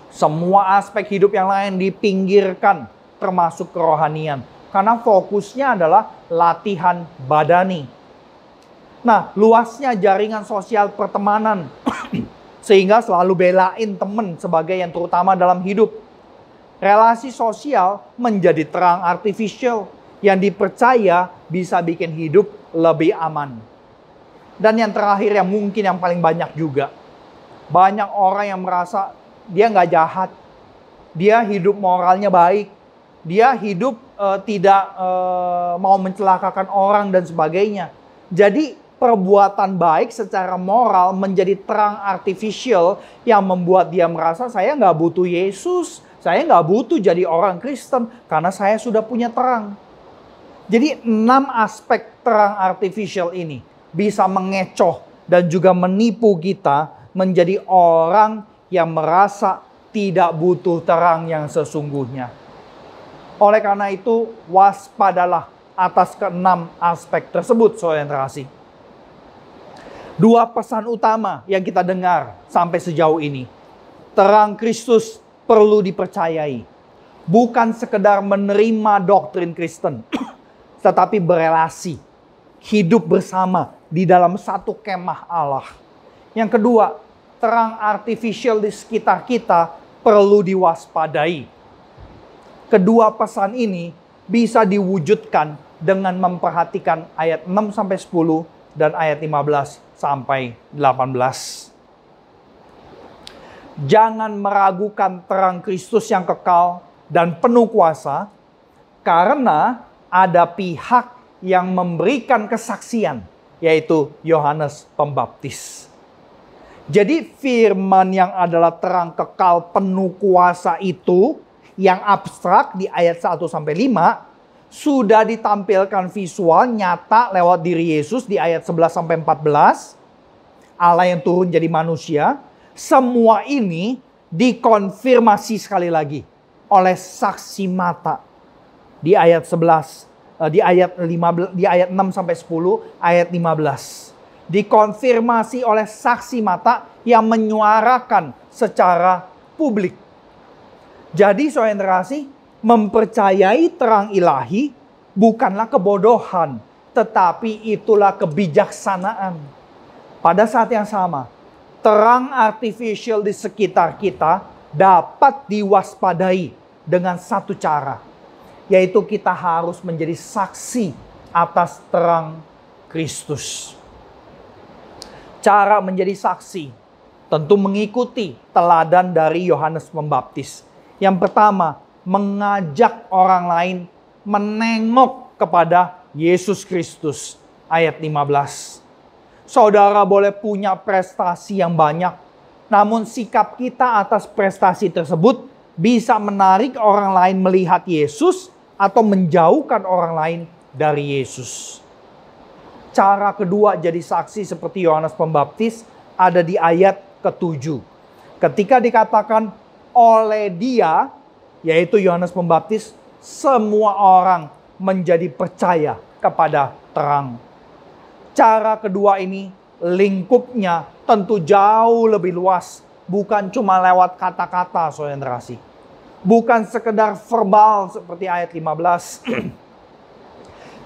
D: Semua aspek hidup yang lain dipinggirkan, termasuk kerohanian. Karena fokusnya adalah latihan badani. Nah, luasnya jaringan sosial pertemanan. Sehingga selalu belain teman sebagai yang terutama dalam hidup. Relasi sosial menjadi terang artificial yang dipercaya bisa bikin hidup lebih aman. Dan yang terakhir yang mungkin yang paling banyak juga. Banyak orang yang merasa dia nggak jahat. Dia hidup moralnya baik. Dia hidup tidak mau mencelakakan orang dan sebagainya. Jadi perbuatan baik secara moral menjadi terang artificial yang membuat dia merasa saya nggak butuh Yesus. Saya nggak butuh jadi orang Kristen karena saya sudah punya terang. Jadi 6 aspek terang artificial ini bisa mengecoh dan juga menipu kita menjadi orang yang merasa tidak butuh terang yang sesungguhnya. Oleh karena itu, waspadalah atas ke-6 aspek tersebut, saudara. 2 pesan utama yang kita dengar sampai sejauh ini. Terang Kristus perlu dipercayai. Bukan sekedar menerima doktrin Kristen, tetapi berelasi, hidup bersama di dalam satu kemah Allah. Yang kedua, terang artificial di sekitar kita perlu diwaspadai. Kedua pesan ini bisa diwujudkan dengan memperhatikan ayat 6-10 dan ayat 15-18. Jangan meragukan terang Kristus yang kekal dan penuh kuasa, karena ada pihak yang memberikan kesaksian, yaitu Yohanes Pembaptis. Jadi firman yang adalah terang kekal penuh kuasa itu, yang abstrak di ayat 1-5, sudah ditampilkan visual nyata lewat diri Yesus di ayat 11-14. Allah yang turun jadi manusia. Semua ini dikonfirmasi sekali lagi oleh saksi mata di ayat 11, di ayat 6-10, ayat 15. Dikonfirmasi oleh saksi mata yang menyuarakan secara publik. Jadi saudara, mempercayai terang ilahi bukanlah kebodohan, tetapi itulah kebijaksanaan. Pada saat yang sama, terang artificial di sekitar kita dapat diwaspadai dengan satu cara, yaitu kita harus menjadi saksi atas terang Kristus. Cara menjadi saksi tentu mengikuti teladan dari Yohanes Pembaptis Yang pertama, mengajak orang lain menengok kepada Yesus Kristus. Ayat 15. Saudara boleh punya prestasi yang banyak, namun sikap kita atas prestasi tersebut bisa menarik orang lain melihat Yesus atau menjauhkan orang lain dari Yesus. Cara kedua jadi saksi seperti Yohanes Pembaptis ada di ayat ke-7. Ketika dikatakan oleh dia, yaitu Yohanes Pembaptis, semua orang menjadi percaya kepada terang. Cara kedua ini lingkupnya tentu jauh lebih luas. Bukan cuma lewat kata-kata, saudara kasih. Bukan sekedar verbal seperti ayat 15.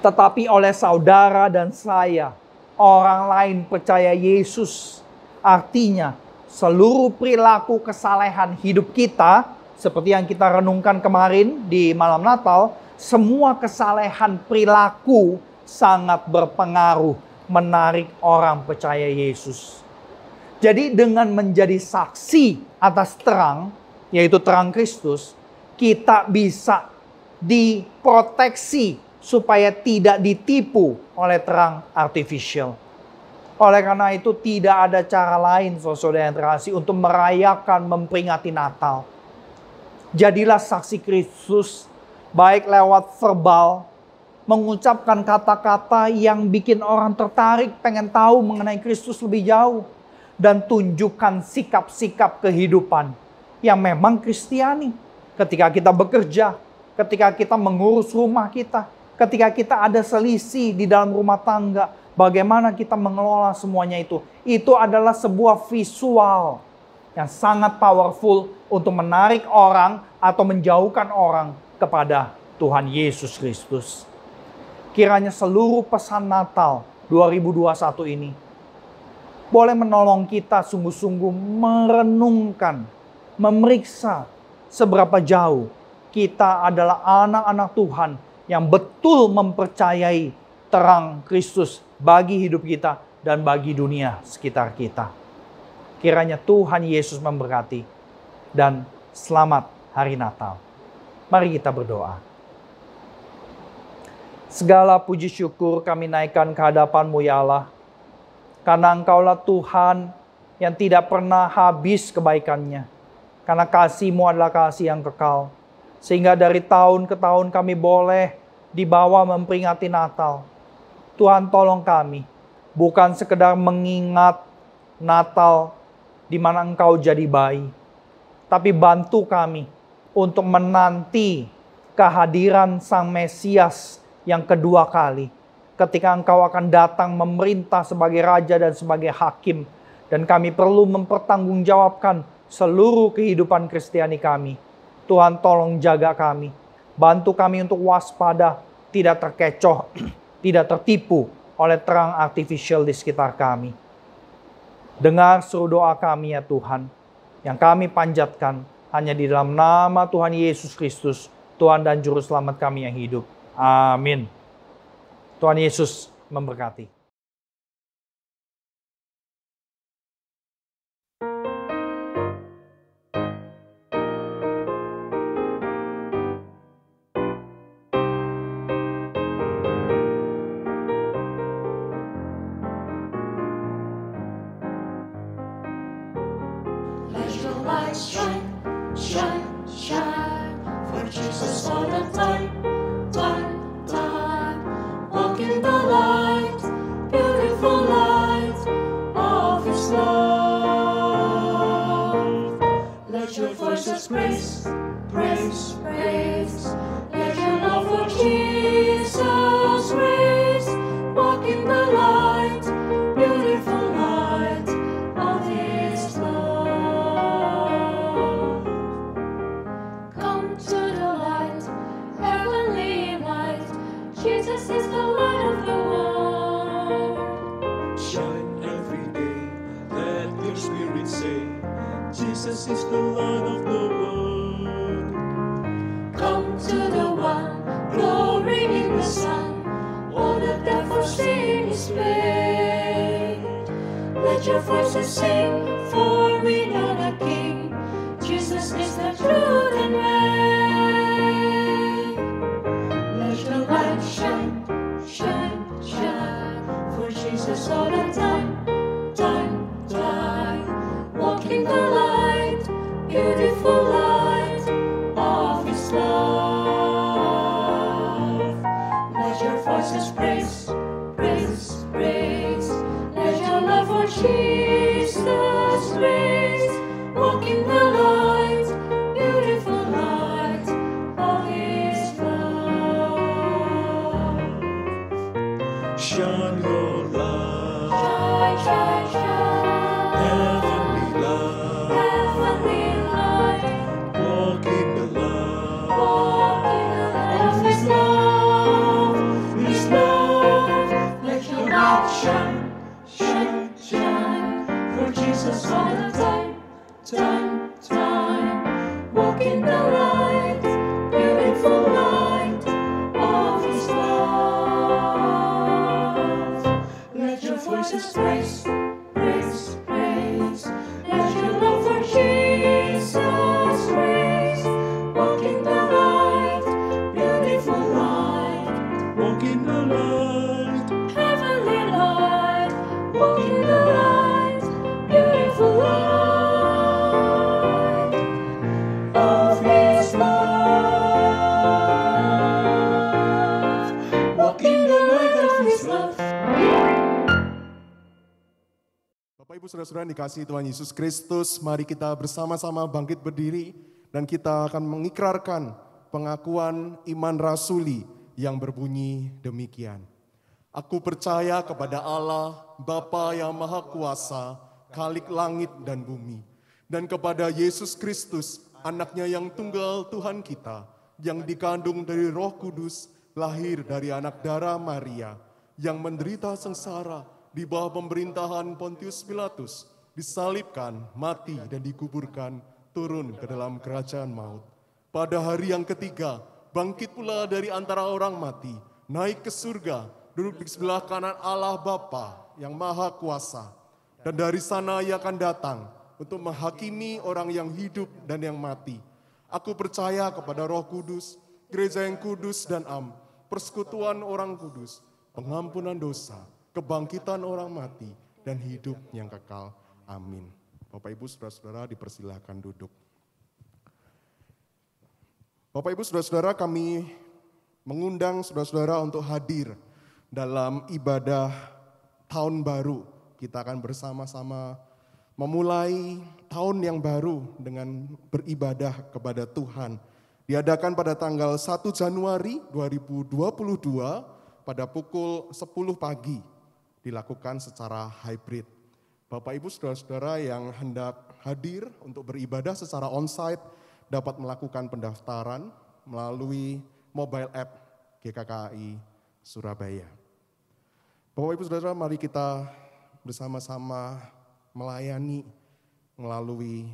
D: Tetapi oleh saudara dan saya, orang lain percaya Yesus. Artinya seluruh perilaku kesalehan hidup kita, seperti yang kita renungkan kemarin di malam Natal, semua kesalehan perilaku sangat berpengaruh menarik orang percaya Yesus. Jadi dengan menjadi saksi atas terang, yaitu terang Kristus, kita bisa diproteksi supaya tidak ditipu oleh terang artificial. Oleh karena itu tidak ada cara lain, saudara yang terkasih, untuk merayakan, memperingati Natal. Jadilah saksi Kristus, baik lewat verbal, mengucapkan kata-kata yang bikin orang tertarik, pengen tahu mengenai Kristus lebih jauh. Dan tunjukkan sikap-sikap kehidupan yang memang Kristiani. Ketika kita bekerja, ketika kita mengurus rumah kita, ketika kita ada selisih di dalam rumah tangga, bagaimana kita mengelola semuanya itu. Itu adalah sebuah visual yang sangat powerful untuk menarik orang atau menjauhkan orang kepada Tuhan Yesus Kristus. Kiranya seluruh pesan Natal 2021 ini boleh menolong kita sungguh-sungguh merenungkan, memeriksa seberapa jauh kita adalah anak-anak Tuhan yang betul mempercayai terang Kristus bagi hidup kita dan bagi dunia sekitar kita. Kiranya Tuhan Yesus memberkati dan selamat hari Natal. Mari kita berdoa. Segala puji syukur kami naikkan ke hadapan-Mu ya Allah. Karena Engkaulah Tuhan yang tidak pernah habis kebaikannya. Karena kasih-Mu adalah kasih yang kekal. Sehingga dari tahun ke tahun kami boleh dibawa memperingati Natal. Tuhan tolong kami. Bukan sekedar mengingat Natal di mana Engkau jadi bayi. Tapi bantu kami untuk menanti kehadiran Sang Mesias yang kedua kali, ketika Engkau akan datang memerintah sebagai Raja dan sebagai Hakim, dan kami perlu mempertanggungjawabkan seluruh kehidupan Kristiani kami. Tuhan tolong jaga kami, bantu kami untuk waspada, tidak terkecoh, tidak tertipu oleh terang artificial di sekitar kami. Dengar seru doa kami ya Tuhan, yang kami panjatkan hanya di dalam nama Tuhan Yesus Kristus, Tuhan dan Juru Selamat kami yang hidup. Amin. Tuhan Yesus memberkati.
E: Let your light shine, shine, shine for Jesus all the time. Walk in the light, beautiful light of His love. Let your voices praise, praise, praise. Let your love for Jesus raise. Walk in the light, beautiful light of His love. Come to the light, heavenly light. Jesus is the light of the world.
F: Shine every day, let your spirit say, Jesus is the light of the world.
E: Come to the one, glory in the sun. All the deaf forsake His pain. Let your voices sing, for we know the King. Jesus is the truth and way. Let your light shine, shine, shine for Jesus all the time, time, time. Walking the light, beautiful light of His love. Let your voices praise, praise, praise. Let your love for Jesus raise. Walking the light, beautiful light of His love.
F: Shine your light,
E: Shine, shine, shine.
F: heavenly light,
E: Heavenly light,
F: walk in the light
E: walking the light of His love, His love. Let your light shine, shine, shine for Jesus all the time, time, time. Walking the light, beautiful light of His love. Let your voices praise, praise, praise. Let your love for Jesus raise. Walking the light, beautiful light,
F: walk in the light.
E: heavenly light. Walking the light, beautiful light of His love. Walking the light of His love.
G: Bapak Ibu Saudara-saudara yang dikasihi Tuhan Yesus Kristus, mari kita bersama-sama bangkit berdiri dan kita akan mengikrarkan pengakuan iman rasuli yang berbunyi demikian. Aku percaya kepada Allah, Bapa yang Maha Kuasa, Khalik langit dan bumi, dan kepada Yesus Kristus, anaknya yang tunggal Tuhan kita, yang dikandung dari Roh Kudus, lahir dari anak darah Maria, yang menderita sengsara di bawah pemerintahan Pontius Pilatus, disalibkan, mati dan dikuburkan, turun ke dalam kerajaan maut. Pada hari yang ketiga, bangkit pula dari antara orang mati, naik ke surga, duduk di sebelah kanan Allah Bapa yang Maha Kuasa. Dan dari sana Ia akan datang untuk menghakimi orang yang hidup dan yang mati. Aku percaya kepada Roh Kudus, gereja yang kudus dan am, persekutuan orang kudus, pengampunan dosa, kebangkitan orang mati, dan hidup yang kekal. Amin. Bapak Ibu Saudara-saudara dipersilahkan duduk. Bapak Ibu Saudara-saudara, kami mengundang saudara-saudara untuk hadir dalam ibadah tahun baru. Kita akan bersama-sama memulai tahun yang baru dengan beribadah kepada Tuhan. Diadakan pada tanggal 1 Januari 2022 pada pukul 10 pagi. Dilakukan secara hybrid. Bapak Ibu Saudara-saudara yang hendak hadir untuk beribadah secara onsite dapat melakukan pendaftaran melalui mobile app GKKI Surabaya. Bapak Ibu Saudara, mari kita bersama-sama melayani melalui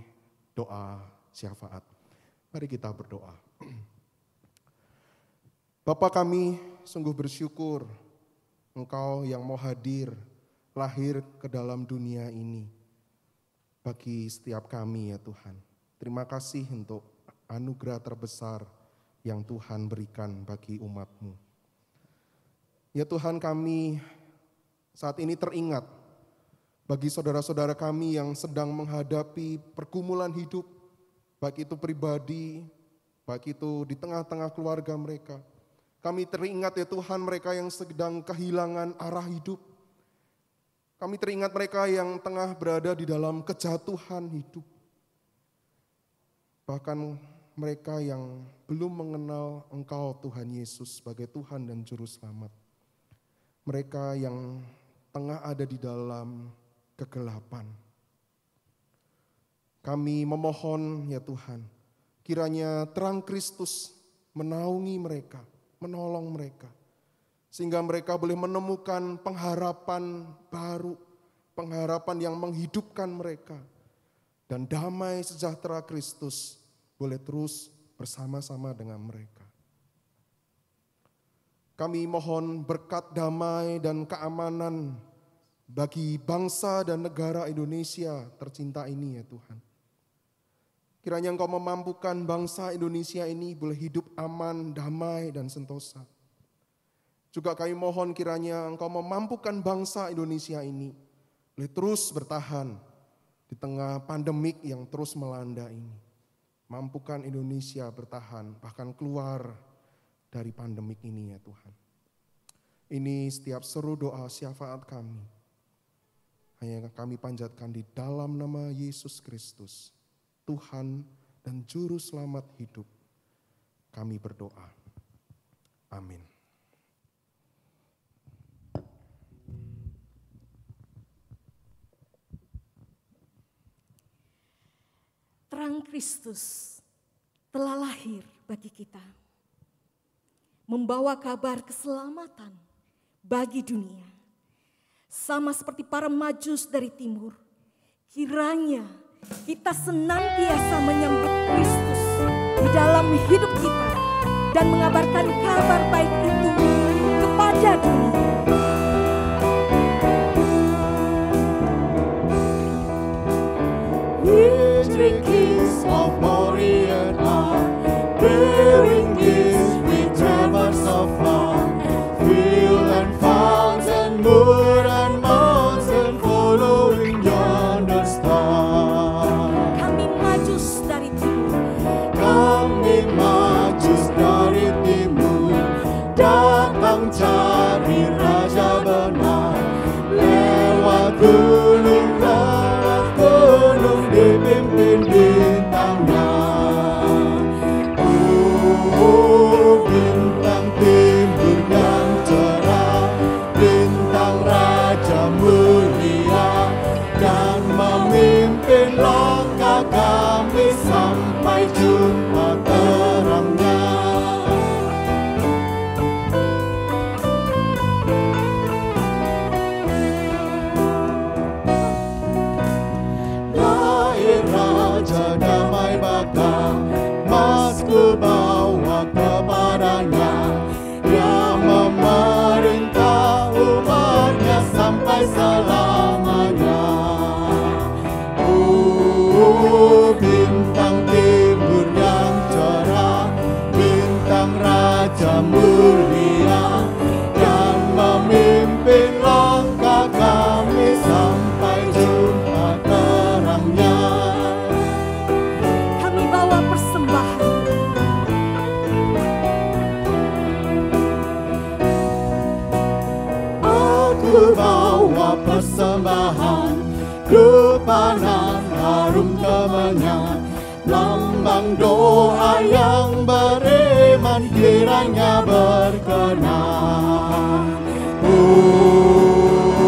G: doa syafaat. Mari kita berdoa. Bapa kami sungguh bersyukur Engkau yang mau hadir, lahir ke dalam dunia ini bagi setiap kami ya Tuhan. Terima kasih untuk anugerah terbesar yang Tuhan berikan bagi umat-Mu. Ya Tuhan, kami saat ini teringat bagi saudara-saudara kami yang sedang menghadapi pergumulan hidup, baik itu pribadi, baik itu di tengah-tengah keluarga mereka. Kami teringat ya Tuhan mereka yang sedang kehilangan arah hidup. Kami teringat mereka yang tengah berada di dalam kejatuhan hidup. Bahkan mereka yang belum mengenal Engkau Tuhan Yesus sebagai Tuhan dan Juru Selamat. Mereka yang tengah ada di dalam kegelapan. Kami memohon ya Tuhan, kiranya terang Kristus menaungi mereka, menolong mereka. Sehingga mereka boleh menemukan pengharapan baru, pengharapan yang menghidupkan mereka. Dan damai sejahtera Kristus boleh terus bersama-sama dengan mereka. Kami mohon berkat damai dan keamanan bagi bangsa dan negara Indonesia tercinta ini ya Tuhan. Kiranya Engkau memampukan bangsa Indonesia ini boleh hidup aman, damai, dan sentosa. Juga kami mohon kiranya Engkau memampukan bangsa Indonesia ini boleh terus bertahan di tengah pandemik yang terus melanda ini. Mampukan Indonesia bertahan, bahkan keluar dari pandemik ini ya Tuhan. Ini setiap seru doa syafaat kami. Hanya kami panjatkan di dalam nama Yesus Kristus, Tuhan dan Juru Selamat hidup. Kami berdoa. Amin.
A: Terang Kristus telah lahir bagi kita, membawa kabar keselamatan bagi dunia. Sama seperti para majus dari timur, kiranya kita senantiasa menyambut Kristus di dalam hidup kita dan mengabarkan kabar baik itu kepada dunia.
E: Kings of glory and art, bearing gifts with tremors of love, field and fountain, moon and mountain, following yonder star.
A: Kami majus dari timur,
E: Kami majus dari timur, datang cari Raja benar, lewat gunung dipimpin bintangnya. Oh, bintang timur yang cerah, bintang Raja mulia, dan memimpin langkah kami sampai jumpa terangnya. Damai baka, masku bawa kepadanya, yang memerintah umatnya sampai selamanya. Oh, bintang timur yang cerah, bintang Raja mulia, yang memimpin langkah kami sampai jumpa terangnya. Aku bawa persembahan, kepanan harum kemenyan, lambang doa yang beriman kiranya berkenan.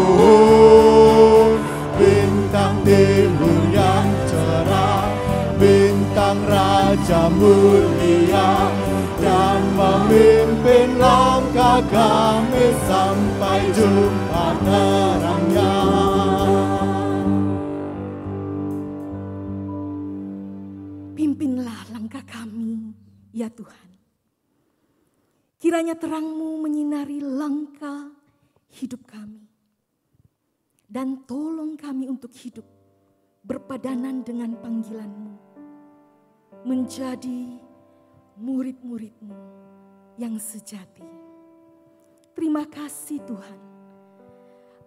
E: Oh, bintang timur yang cerah, bintang Raja mulia, dan memimpin langkah kami sampai jumpa terangnya.
A: Pimpinlah langkah kami, ya Tuhan. Kiranya terang-Mu menyinari langkah hidup kami. Dan tolong kami untuk hidup berpadanan dengan panggilan-Mu. Menjadi murid-murid-Mu yang sejati. Terima kasih Tuhan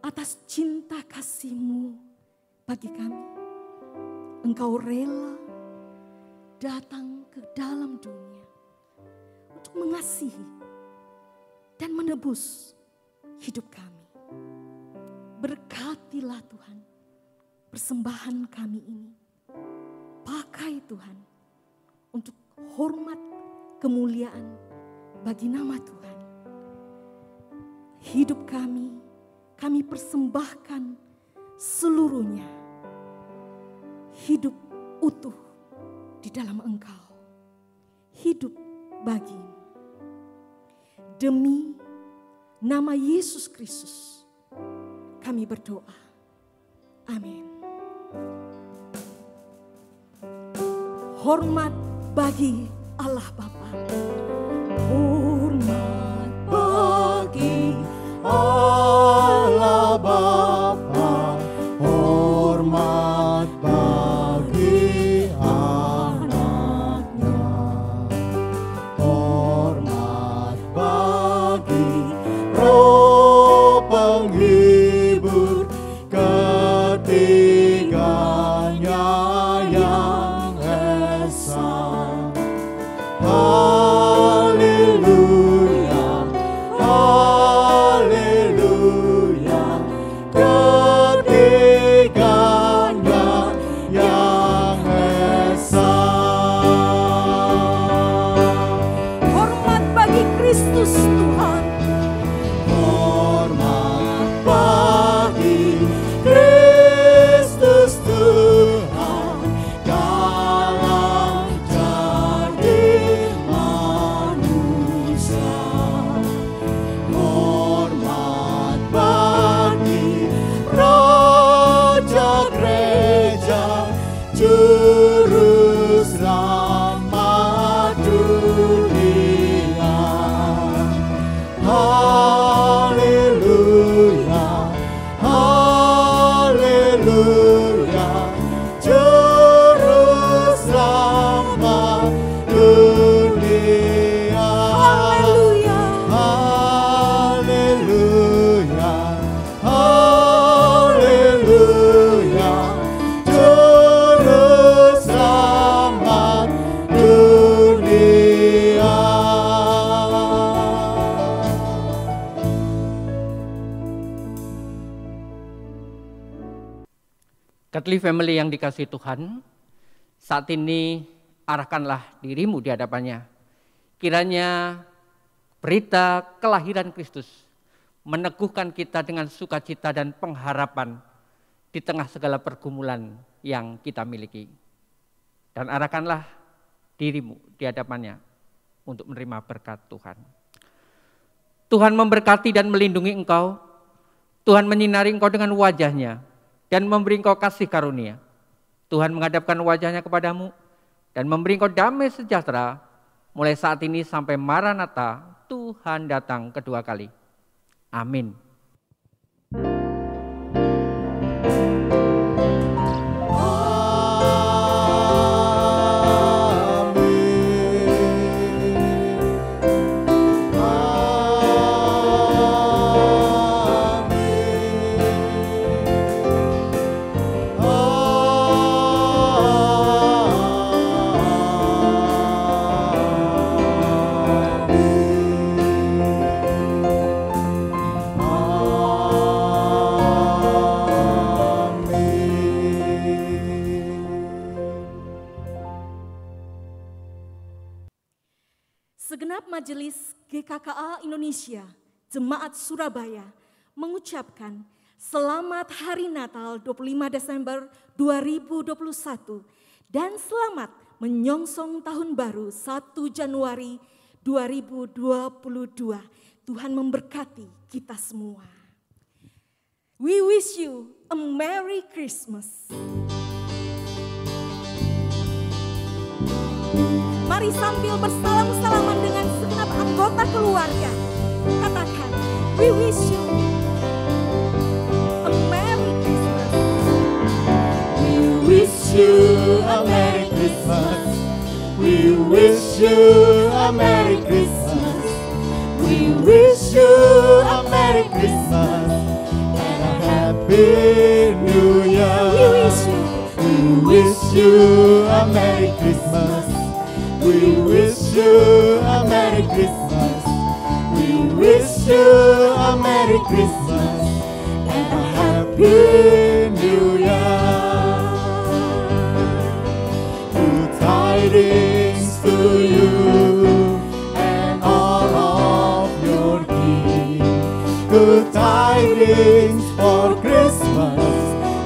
A: atas cinta kasih-Mu bagi kami. Engkau rela datang ke dalam dunia untuk mengasihi dan menebus hidup kami. Berkatilah Tuhan persembahan kami ini. Pakai Tuhan untuk hormat kemuliaan bagi nama Tuhan. Hidup kami persembahkan seluruhnya. Hidup utuh di dalam Engkau. Hidup bagi-Mu. Demi nama Yesus Kristus kami berdoa. Amin. Hormat bagi Allah Bapa.
E: Hormat bagi Allah Bapa, hormat bagi Allah
H: Godly family yang dikasihi Tuhan, saat ini arahkanlah dirimu di hadapannya. Kiranya berita kelahiran Kristus meneguhkan kita dengan sukacita dan pengharapan di tengah segala pergumulan yang kita miliki. Dan arahkanlah dirimu di hadapannya untuk menerima berkat Tuhan. Tuhan memberkati dan melindungi engkau. Tuhan menyinari engkau dengan wajah-Nya dan memberi engkau kasih karunia. Tuhan menghadapkan wajah-Nya kepadamu dan memberi engkau damai sejahtera mulai saat ini sampai Maranatha, Tuhan datang kedua kali. Amin.
A: Segenap Majelis GKKA Indonesia, Jemaat Surabaya, mengucapkan selamat Hari Natal 25 Desember 2021 dan selamat menyongsong Tahun Baru 1 Januari 2022. Tuhan memberkati kita semua. We wish you a Merry Christmas. Mari sambil bersalam-salaman dengan segenap anggota keluarga. Katakan, we wish you a Merry Christmas.
E: We wish you a Merry Christmas. We wish you a Merry Christmas. We wish you a Merry Christmas and a Happy New Year.
A: We wish you.
E: We wish you a Merry Christmas. We wish you a Merry Christmas. We wish you a Merry Christmas and a Happy New Year. Good tidings to you and all of your kin. Good tidings for Christmas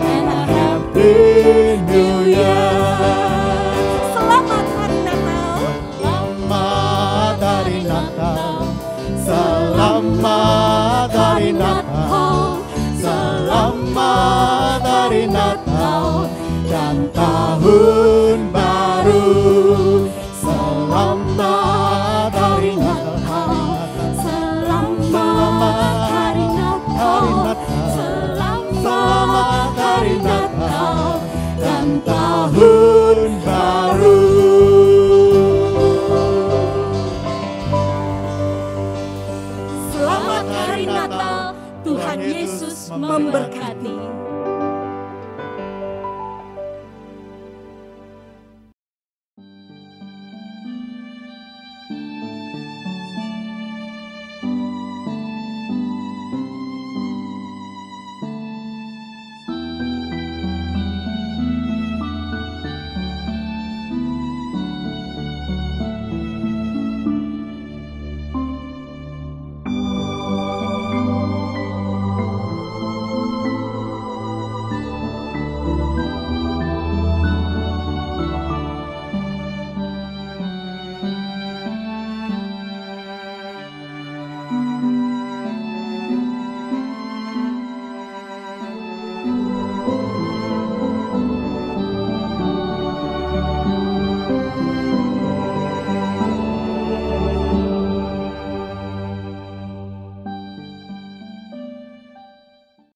E: and a Happy New Year.
A: Selamat Hari Natal.
E: Selamat Hari Natal. Selamat Hari Natal. Selamat Hari Natal dan Tahun Baru. Selamat Hari Natal. Selamat Hari Natal. Selamat Hari Natal dan Tahun Baru.
A: Selamat Hari Natal. Tuhan Yesus memberkati.